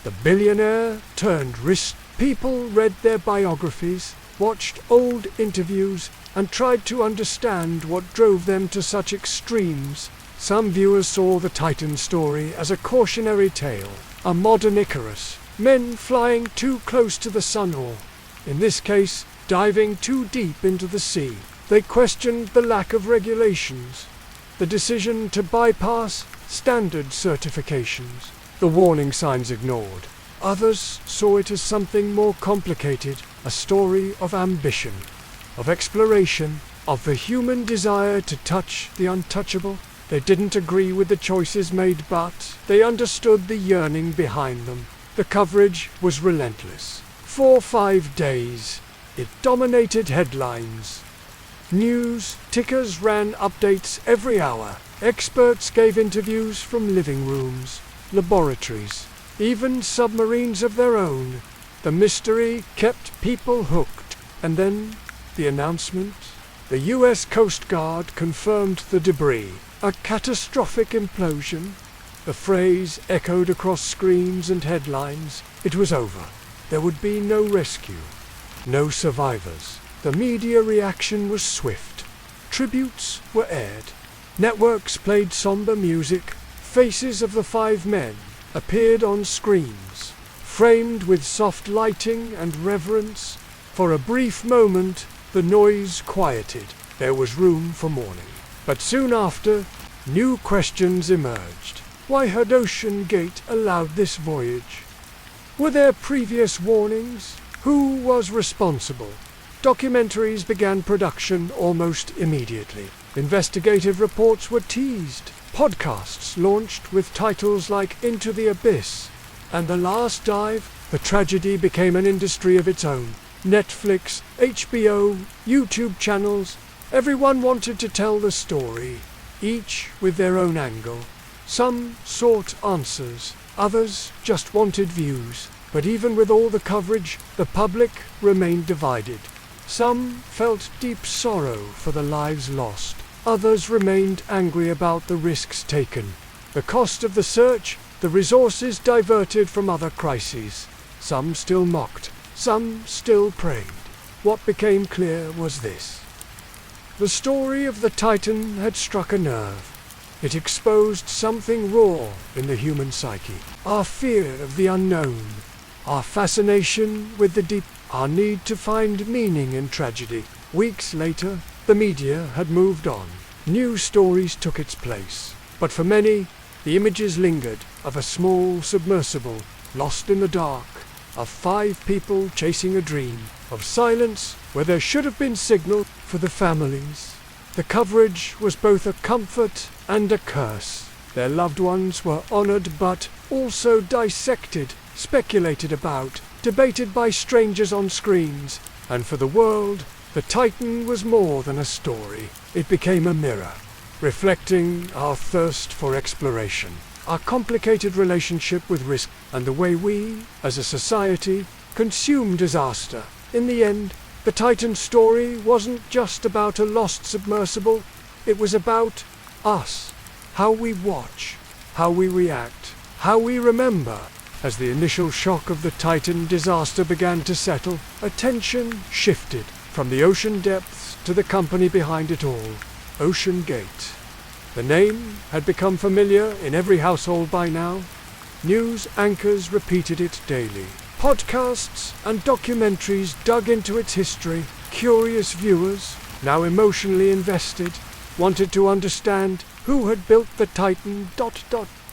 Speaker 1: the billionaire turned risk. People read their biographies, watched old interviews, and tried to understand what drove them to such extremes. Some viewers saw the Titan story as a cautionary tale, a modern Icarus, men flying too close to the sun, or, in this case, diving too deep into the sea. They questioned the lack of regulations, the decision to bypass standard certifications, the warning signs ignored. Others saw it as something more complicated, a story of ambition, of exploration, of the human desire to touch the untouchable. They didn't agree with the choices made, but they understood the yearning behind them. The coverage was relentless. For 5 days, it dominated headlines. News tickers ran updates every hour. Experts gave interviews from living rooms, laboratories, even submarines of their own. The mystery kept people hooked. And then, the announcement. The US Coast Guard confirmed the debris. A catastrophic implosion. The phrase echoed across screens and headlines. It was over. There would be no rescue, no survivors. The media reaction was swift. Tributes were aired. Networks played somber music. Faces of the 5 men appeared on screens, framed with soft lighting and reverence. For a brief moment, the noise quieted. There was room for mourning. But soon after, new questions emerged. Why had OceanGate allowed this voyage? Were there previous warnings? Who was responsible? Documentaries began production almost immediately. Investigative reports were teased. Podcasts launched with titles like Into the Abyss and The Last Dive. The tragedy became an industry of its own. Netflix, HBO, YouTube channels, everyone wanted to tell the story, each with their own angle. Some sought answers, others just wanted views. But even with all the coverage, the public remained divided. Some felt deep sorrow for the lives lost. Others remained angry about the risks taken, the cost of the search, the resources diverted from other crises. Some still mocked, some still prayed. What became clear was this: the story of the Titan had struck a nerve. It exposed something raw in the human psyche. Our fear of the unknown, our fascination with the deep, our need to find meaning in tragedy. Weeks later, the media had moved on. New stories took its place. But for many, the images lingered of a small submersible, lost in the dark, of 5 people chasing a dream, of silence where there should have been signal for the families. The coverage was both a comfort and a curse. Their loved ones were honored but also dissected, speculated about, debated by strangers on screens. And for the world, the Titan was more than a story. It became a mirror, reflecting our thirst for exploration, our complicated relationship with risk, and the way we, as a society, consume disaster. In the end, the Titan story wasn't just about a lost submersible, it was about us, how we watch, how we react, how we remember. As the initial shock of the Titan disaster began to settle, attention shifted from the ocean depths to the company behind it all, OceanGate. The name had become familiar in every household by now. News anchors repeated it daily. Podcasts and documentaries dug into its history. Curious viewers, now emotionally invested, wanted to understand who had built the Titan ...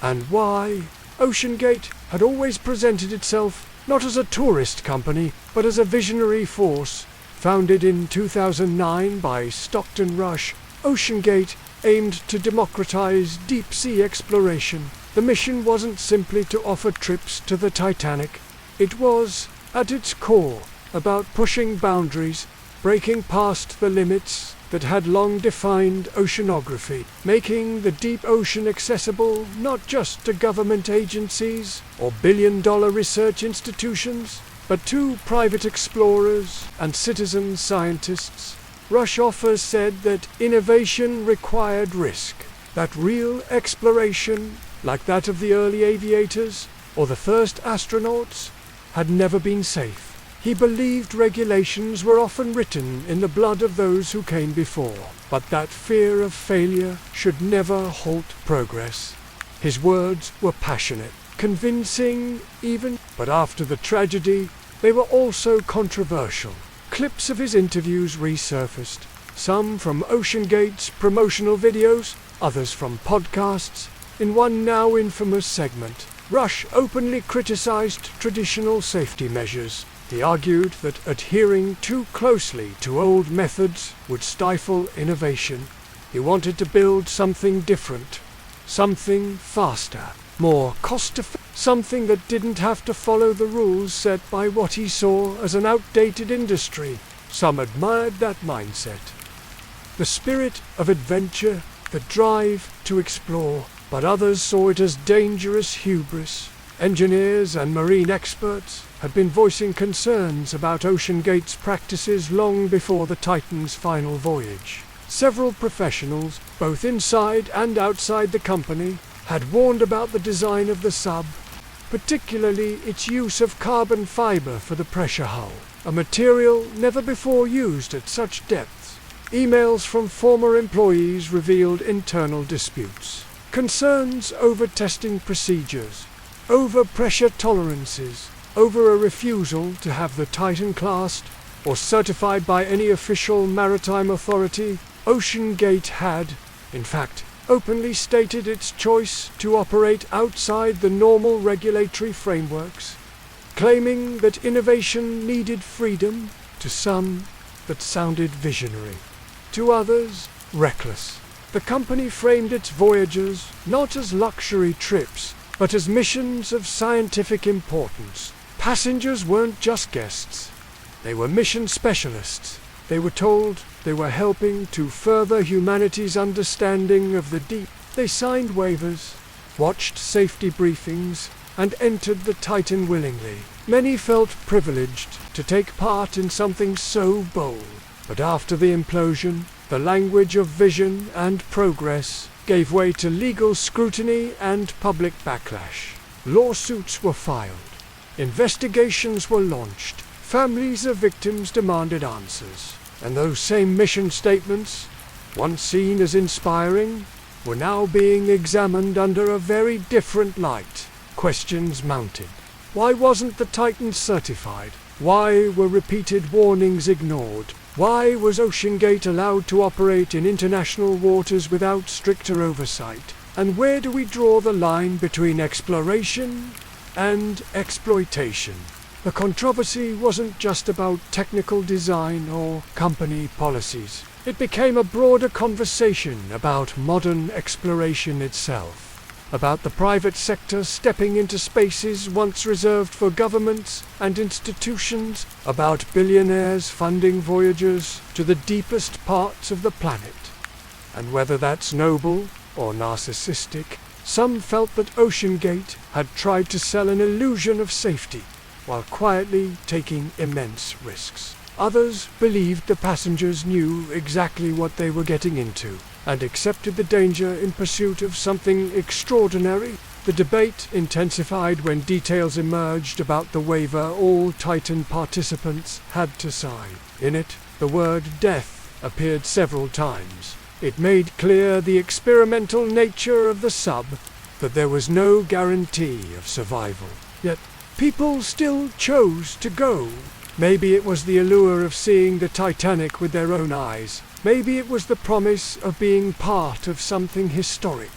Speaker 1: and why. OceanGate had always presented itself not as a tourist company, but as a visionary force. Founded in 2009 by Stockton Rush, OceanGate aimed to democratize deep-sea exploration. The mission wasn't simply to offer trips to the Titanic. It was, at its core, about pushing boundaries, breaking past the limits that had long defined oceanography, making the deep ocean accessible not just to government agencies or billion-dollar research institutions, but to private explorers and citizen scientists. Rush offers said that innovation required risk, that real exploration, like that of the early aviators or the first astronauts, had never been safe. He believed regulations were often written in the blood of those who came before, but that fear of failure should never halt progress. His words were passionate, convincing even, but after the tragedy, they were also controversial. Clips of his interviews resurfaced, some from OceanGate's promotional videos, others from podcasts. In one now infamous segment, Rush openly criticized traditional safety measures. He argued that adhering too closely to old methods would stifle innovation. He wanted to build something different, something faster, more cost-effective, something that didn't have to follow the rules set by what he saw as an outdated industry. Some admired that mindset. The spirit of adventure, the drive to explore, but others saw it as dangerous hubris. Engineers and marine experts had been voicing concerns about OceanGate's practices long before the Titan's final voyage. Several professionals, both inside and outside the company, had warned about the design of the sub, particularly its use of carbon fiber for the pressure hull, a material never before used at such depths. Emails from former employees revealed internal disputes, concerns over testing procedures, over pressure tolerances, over a refusal to have the Titan classed or certified by any official maritime authority. OceanGate had, in fact, openly stated its choice to operate outside the normal regulatory frameworks, claiming that innovation needed freedom. To some, that sounded visionary. To others, reckless. The company framed its voyages not as luxury trips, but as missions of scientific importance. Passengers weren't just guests. They were mission specialists. They were told they were helping to further humanity's understanding of the deep. They signed waivers, watched safety briefings, and entered the Titan willingly. Many felt privileged to take part in something so bold. But after the implosion, the language of vision and progress gave way to legal scrutiny and public backlash. Lawsuits were filed. Investigations were launched. Families of victims demanded answers. And those same mission statements, once seen as inspiring, were now being examined under a very different light. Questions mounted. Why wasn't the Titan certified? Why were repeated warnings ignored? Why was OceanGate allowed to operate in international waters without stricter oversight? And where do we draw the line between exploration and exploitation? The controversy wasn't just about technical design or company policies. It became a broader conversation about modern exploration itself, about the private sector stepping into spaces once reserved for governments and institutions, about billionaires funding voyages to the deepest parts of the planet. And whether that's noble or narcissistic, some felt that OceanGate had tried to sell an illusion of safety, while quietly taking immense risks. Others believed the passengers knew exactly what they were getting into, and accepted the danger in pursuit of something extraordinary. The debate intensified when details emerged about the waiver all Titan participants had to sign. In it, the word death appeared several times. It made clear the experimental nature of the sub, that there was no guarantee of survival. Yet, people still chose to go. Maybe it was the allure of seeing the Titanic with their own eyes. Maybe it was the promise of being part of something historic.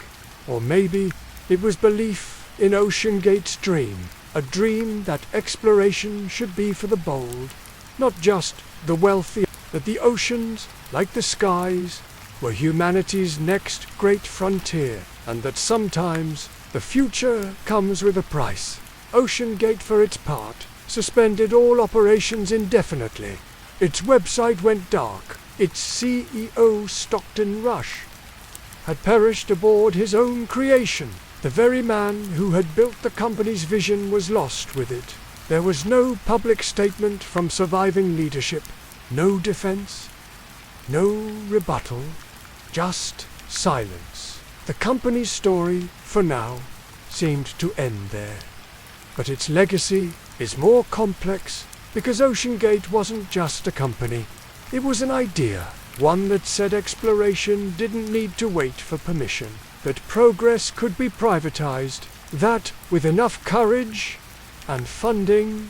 Speaker 1: Or maybe it was belief in OceanGate's dream, a dream that exploration should be for the bold, not just the wealthy, that the oceans, like the skies, were humanity's next great frontier, and that sometimes the future comes with a price. OceanGate, for its part, suspended all operations indefinitely. Its website went dark. Its CEO, Stockton Rush, had perished aboard his own creation. The very man who had built the company's vision was lost with it. There was no public statement from surviving leadership, no defense, no rebuttal, just silence. The company's story, for now, seemed to end there. But its legacy is more complex because OceanGate wasn't just a company. It was an idea, one that said exploration didn't need to wait for permission, that progress could be privatized, that with enough courage and funding,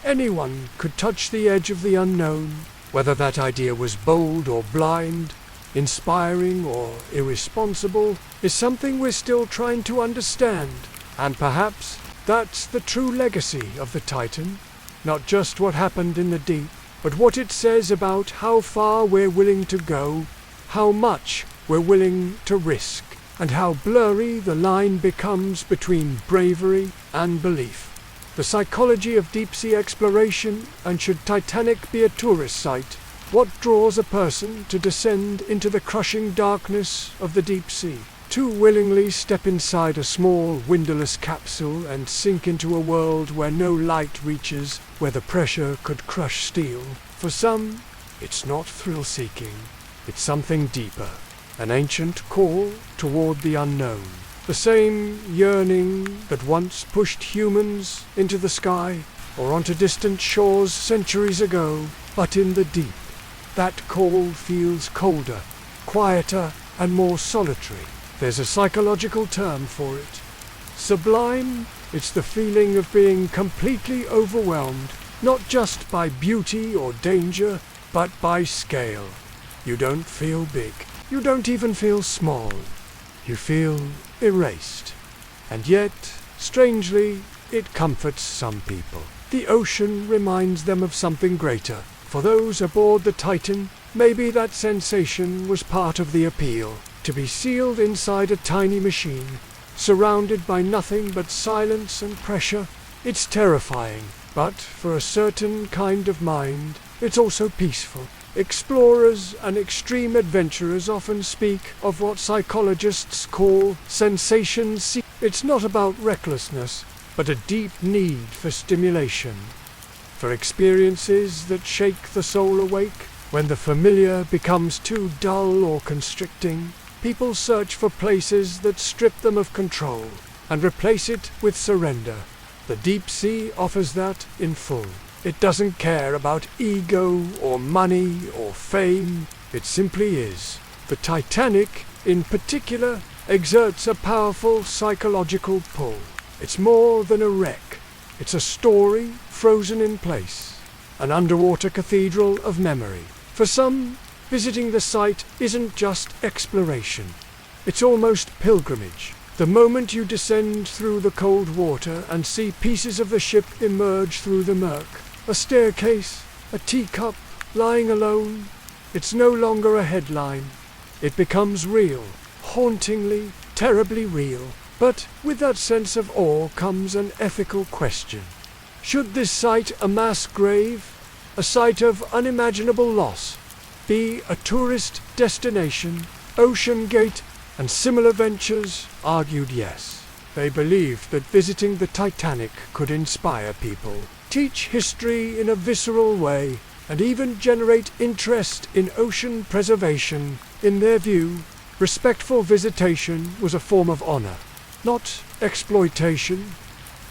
Speaker 1: anyone could touch the edge of the unknown. Whether that idea was bold or blind, inspiring or irresponsible, is something we're still trying to understand. And perhaps that's the true legacy of the Titan, not just what happened in the deep, but what it says about how far we're willing to go, how much we're willing to risk, and how blurry the line becomes between bravery and belief. The psychology of deep-sea exploration, and should Titanic be a tourist site, what draws a person to descend into the crushing darkness of the deep sea? To willingly step inside a small, windowless capsule and sink into a world where no light reaches, where the pressure could crush steel. For some, it's not thrill-seeking. It's something deeper, an ancient call toward the unknown. The same yearning that once pushed humans into the sky or onto distant shores centuries ago, but in the deep. That call feels colder, quieter, and more solitary. There's a psychological term for it. Sublime. It's the feeling of being completely overwhelmed, not just by beauty or danger, but by scale. You don't feel big. You don't even feel small. You feel erased. And yet, strangely, it comforts some people. The ocean reminds them of something greater. For those aboard the Titan, maybe that sensation was part of the appeal. To be sealed inside a tiny machine, surrounded by nothing but silence and pressure, it's terrifying. But for a certain kind of mind, it's also peaceful. Explorers and extreme adventurers often speak of what psychologists call sensation seeking. It's not about recklessness, but a deep need for stimulation, for experiences that shake the soul awake. When the familiar becomes too dull or constricting, people search for places that strip them of control and replace it with surrender. The deep sea offers that in full. It doesn't care about ego or money or fame. It simply is. The Titanic, in particular, exerts a powerful psychological pull. It's more than a wreck. It's a story frozen in place, an underwater cathedral of memory. For some, visiting the site isn't just exploration. It's almost pilgrimage. The moment you descend through the cold water and see pieces of the ship emerge through the murk, a staircase, a teacup, lying alone, it's no longer a headline. It becomes real, hauntingly, terribly real. But with that sense of awe comes an ethical question. Should this site, a mass grave, a site of unimaginable loss, be a tourist destination? OceanGate and similar ventures argued yes. They believed that visiting the Titanic could inspire people, teach history in a visceral way, and even generate interest in ocean preservation. In their view, respectful visitation was a form of honor, not exploitation.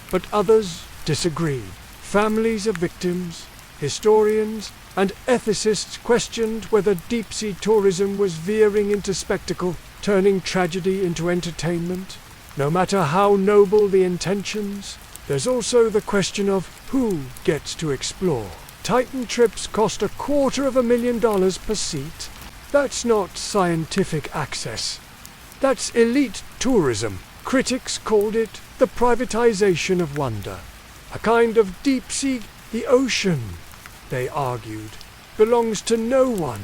Speaker 1: But others disagreed. Families of victims, historians, and ethicists questioned whether deep-sea tourism was veering into spectacle, turning tragedy into entertainment. No matter how noble the intentions, there's also the question of who gets to explore. Titan trips cost $250,000 per seat. That's not scientific access. That's elite tourism. Critics called it the privatization of wonder. A kind of deep sea. The ocean, they argued, belongs to no one,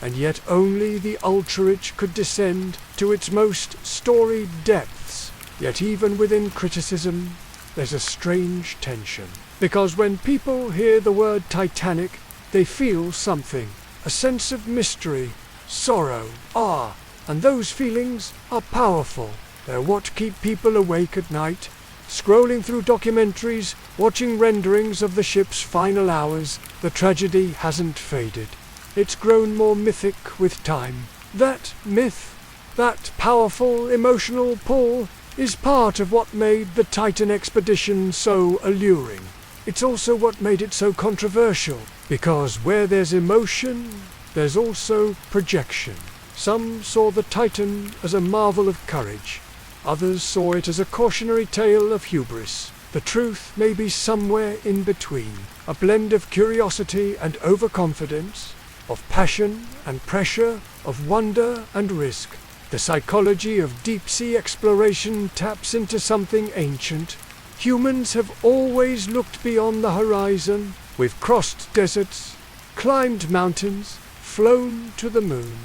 Speaker 1: and yet only the ultra-rich could descend to its most storied depths. Yet even within criticism, there's a strange tension. Because when people hear the word Titanic, they feel something, a sense of mystery, sorrow, awe, and those feelings are powerful. They're what keep people awake at night, scrolling through documentaries, watching renderings of the ship's final hours. The tragedy hasn't faded. It's grown more mythic with time. That myth, that powerful emotional pull, is part of what made the Titan expedition so alluring. It's also what made it so controversial, because where there's emotion, there's also projection. Some saw the Titan as a marvel of courage. Others saw it as a cautionary tale of hubris. The truth may be somewhere in between, a blend of curiosity and overconfidence, of passion and pressure, of wonder and risk. The psychology of deep-sea exploration taps into something ancient. Humans have always looked beyond the horizon. We've crossed deserts, climbed mountains, flown to the moon.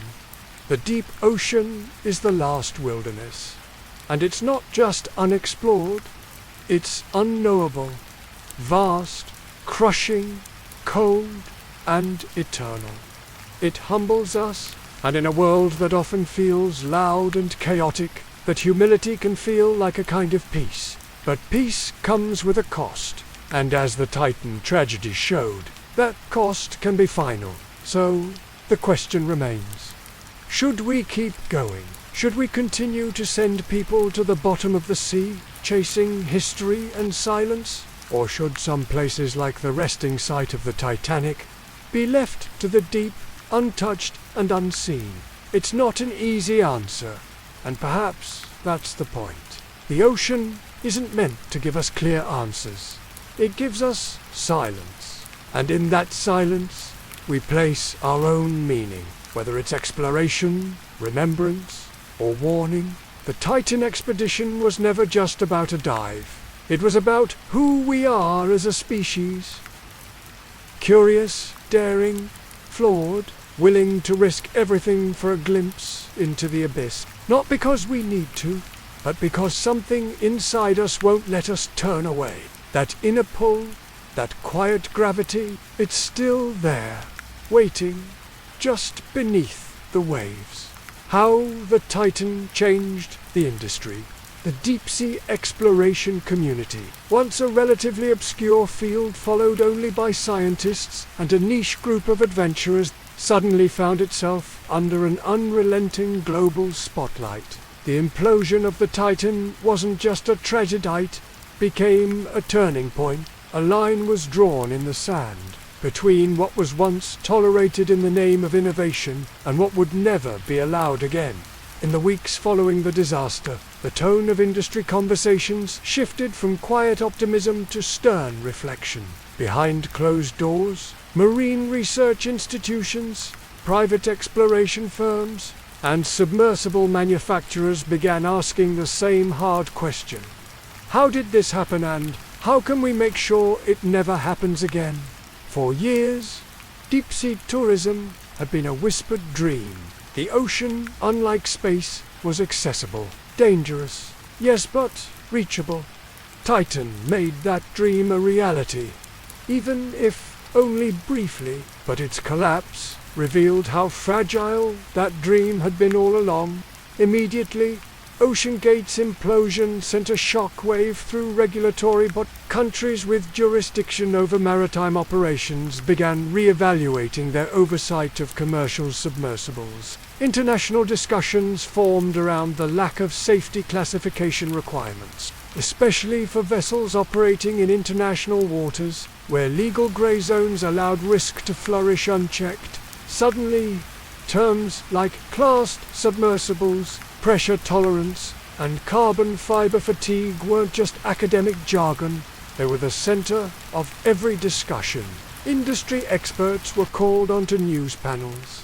Speaker 1: The deep ocean is the last wilderness. And it's not just unexplored, it's unknowable, vast, crushing, cold, and eternal. It humbles us, and in a world that often feels loud and chaotic, that humility can feel like a kind of peace. But peace comes with a cost, and as the Titan tragedy showed, that cost can be final. So, the question remains, should we keep going? Should we continue to send people to the bottom of the sea, chasing history and silence? Or should some places like the resting site of the Titanic be left to the deep, untouched and unseen? It's not an easy answer, and perhaps that's the point. The ocean isn't meant to give us clear answers. It gives us silence, and in that silence we place our own meaning, whether it's exploration, remembrance, or warning. The Titan expedition was never just about a dive. It was about who we are as a species. Curious, daring, flawed, willing to risk everything for a glimpse into the abyss. Not because we need to, but because something inside us won't let us turn away. That inner pull, that quiet gravity, it's still there, waiting, just beneath the waves. How the Titan changed the industry. The deep-sea exploration community, once a relatively obscure field followed only by scientists and a niche group of adventurers, suddenly found itself under an unrelenting global spotlight. The implosion of the Titan wasn't just a tragedy, it became a turning point. A line was drawn in the sand between what was once tolerated in the name of innovation and what would never be allowed again. In the weeks following the disaster, the tone of industry conversations shifted from quiet optimism to stern reflection. Behind closed doors, marine research institutions, private exploration firms, and submersible manufacturers began asking the same hard question. How did this happen, and how can we make sure it never happens again? For years, deep-sea tourism had been a whispered dream. The ocean, unlike space, was accessible, dangerous, yes, but reachable. Titan made that dream a reality, even if only briefly, but its collapse revealed how fragile that dream had been all along. Immediately, OceanGate's implosion sent a shockwave through regulatory bodies. Countries with jurisdiction over maritime operations began re-evaluating their oversight of commercial submersibles. International discussions formed around the lack of safety classification requirements, especially for vessels operating in international waters, where legal grey zones allowed risk to flourish unchecked. Suddenly, terms like classed submersibles, pressure tolerance, and carbon fiber fatigue weren't just academic jargon, they were the center of every discussion. Industry experts were called onto news panels.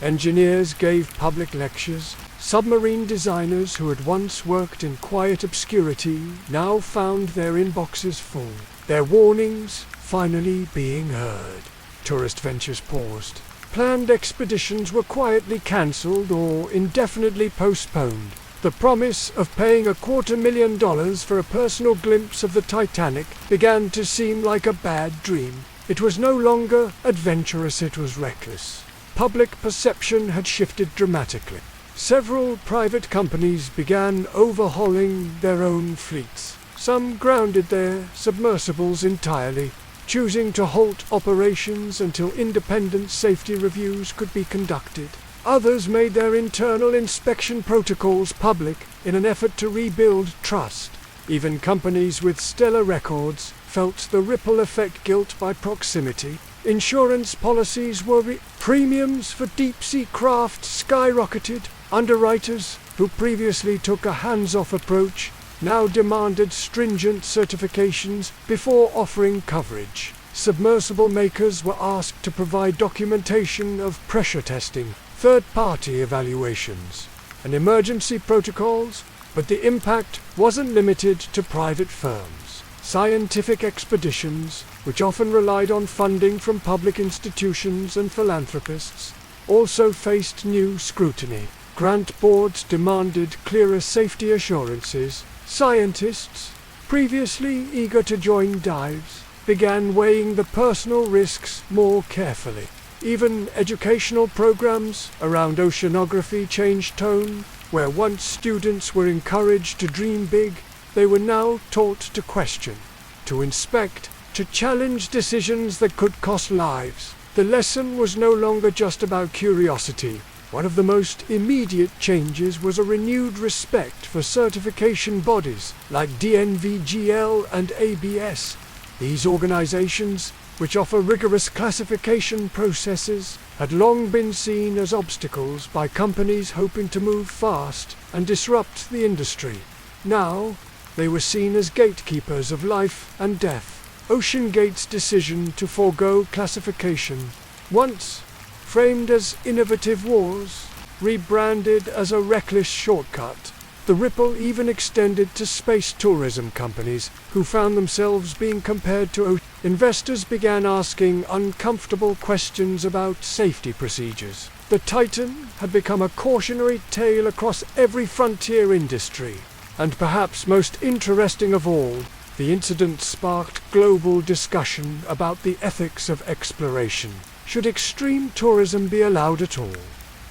Speaker 1: Engineers gave public lectures. Submarine designers who had once worked in quiet obscurity now found their inboxes full, their warnings finally being heard. Tourist ventures paused. Planned expeditions were quietly cancelled or indefinitely postponed. The promise of paying $250,000 for a personal glimpse of the Titanic began to seem like a bad dream. It was no longer adventurous, it was reckless. Public perception had shifted dramatically. Several private companies began overhauling their own fleets. Some grounded their submersibles entirely, choosing to halt operations until independent safety reviews could be conducted. Others made their internal inspection protocols public in an effort to rebuild trust. Even companies with stellar records felt the ripple effect guilt by proximity. Insurance policies were premiums for deep-sea craft skyrocketed. Underwriters, who previously took a hands-off approach, now demanded stringent certifications before offering coverage. Submersible makers were asked to provide documentation of pressure testing, third-party evaluations, and emergency protocols, but the impact wasn't limited to private firms. Scientific expeditions, which often relied on funding from public institutions and philanthropists, also faced new scrutiny. Grant boards demanded clearer safety assurances. Scientists, previously eager to join dives, began weighing the personal risks more carefully. Even educational programs around oceanography changed tone. Where once students were encouraged to dream big, they were now taught to question, to inspect, to challenge decisions that could cost lives. The lesson was no longer just about curiosity. One of the most immediate changes was a renewed respect for certification bodies like DNVGL and ABS. These organizations, which offer rigorous classification processes, had long been seen as obstacles by companies hoping to move fast and disrupt the industry. Now, they were seen as gatekeepers of life and death. OceanGate's decision to forego classification, once framed as innovative wars, rebranded as a reckless shortcut. The ripple even extended to space tourism companies, who found themselves being compared to investors began asking uncomfortable questions about safety procedures. The Titan had become a cautionary tale across every frontier industry. And perhaps most interesting of all, the incident sparked global discussion about the ethics of exploration. Should extreme tourism be allowed at all?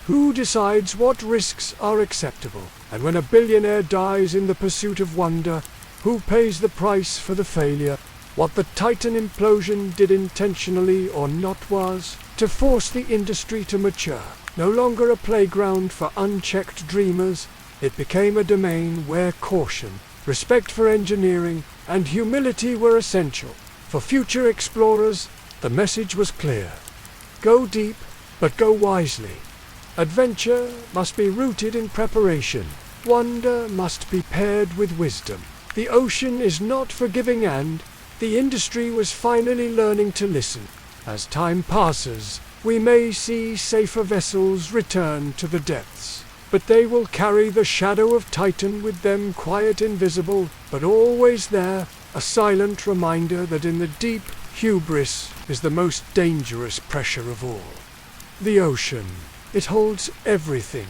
Speaker 1: Who decides what risks are acceptable? And when a billionaire dies in the pursuit of wonder, who pays the price for the failure? What the Titan implosion did intentionally or not was to force the industry to mature. No longer a playground for unchecked dreamers, it became a domain where caution, respect for engineering, and humility were essential. For future explorers, the message was clear. Go deep, but go wisely. Adventure must be rooted in preparation. Wonder must be paired with wisdom. The ocean is not forgiving, and the industry was finally learning to listen. As time passes, we may see safer vessels return to the depths. but they will carry the shadow of Titan with them, quiet, invisible, but always there, a silent reminder that in the deep, hubris is the most dangerous pressure of all. The ocean, it holds everything.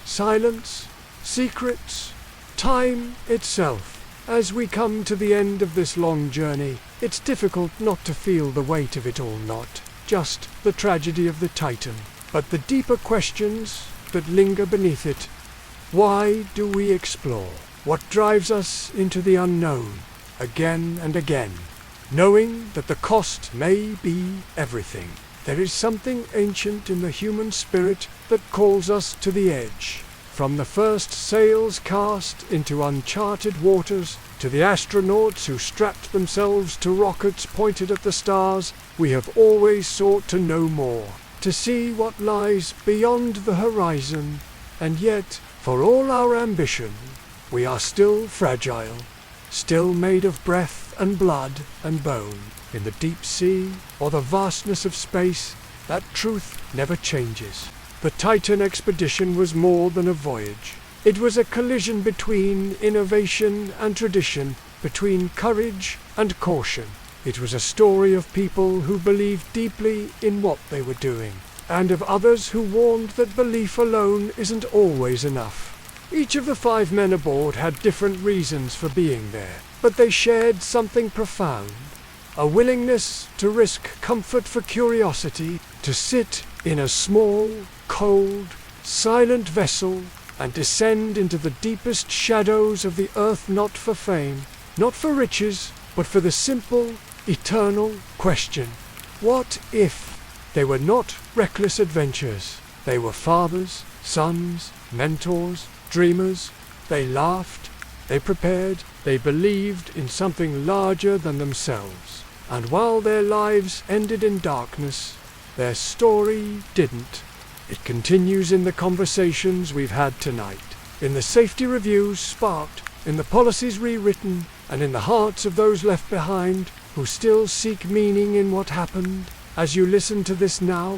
Speaker 1: Silence, secrets, time itself. As we come to the end of this long journey, it's difficult not to feel the weight of it all, not just the tragedy of the Titan, but the deeper questions that linger beneath it. Why do we explore? What drives us into the unknown again and again, knowing that the cost may be everything? There is something ancient in the human spirit that calls us to the edge. From the first sails cast into uncharted waters, to the astronauts who strapped themselves to rockets pointed at the stars, we have always sought to know more, to see what lies beyond the horizon. And yet, for all our ambition, we are still fragile, still made of breath and blood and bone. In the deep sea, or the vastness of space, that truth never changes. The Titan expedition was more than a voyage. It was a collision between innovation and tradition, between courage and caution. It was a story of people who believed deeply in what they were doing, and of others who warned that belief alone isn't always enough. Each of the 5 men aboard had different reasons for being there, but they shared something profound. A willingness to risk comfort for curiosity, to sit in a small, cold, silent vessel and descend into the deepest shadows of the earth, not for fame, not for riches, but for the simple, eternal question. What if? They were not reckless adventurers. They were fathers, sons, mentors, dreamers. They laughed, they prepared, they believed in something larger than themselves. And while their lives ended in darkness, their story didn't. It continues in the conversations we've had tonight, in the safety reviews sparked, in the policies rewritten, and in the hearts of those left behind who still seek meaning in what happened. As you listen to this now,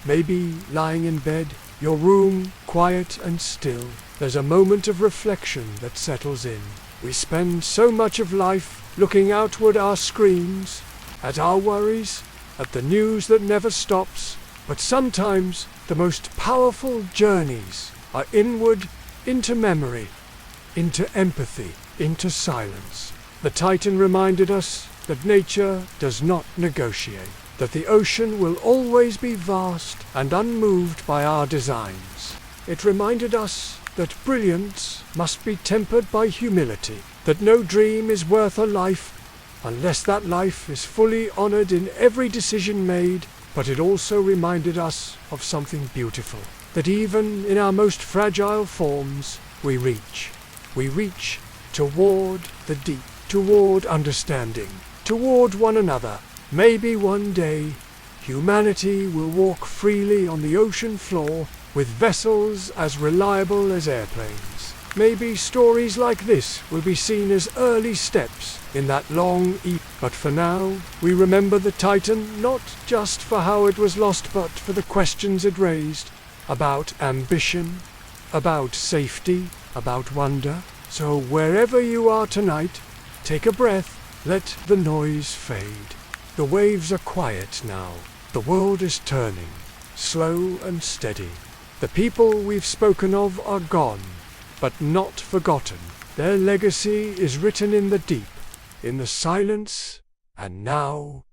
Speaker 1: maybe lying in bed, your room quiet and still, there's a moment of reflection that settles in. We spend so much of life looking outward our screens, at our worries, at the news that never stops, but sometimes the most powerful journeys are inward, into memory, into empathy, into silence. The Titan reminded us that nature does not negotiate, that the ocean will always be vast and unmoved by our designs. It reminded us that brilliance must be tempered by humility, that no dream is worth a life unless that life is fully honored in every decision made. But it also reminded us of something beautiful, that even in our most fragile forms, we reach toward the deep, toward understanding, toward one another. Maybe one day, humanity will walk freely on the ocean floor with vessels as reliable as airplanes. Maybe stories like this will be seen as early steps in that long But for now, we remember the Titan not just for how it was lost, but for the questions it raised about ambition, about safety, about wonder. So wherever you are tonight, take a breath, let the noise fade. The waves are quiet now. The world is turning, slow and steady. The people we've spoken of are gone, but not forgotten. Their legacy is written in the deep, in the silence, and now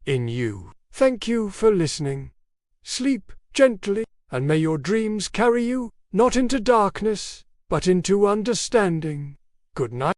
Speaker 1: in you. Thank you for listening. Sleep gently, and may your dreams carry you, not into darkness, but into understanding. Good night.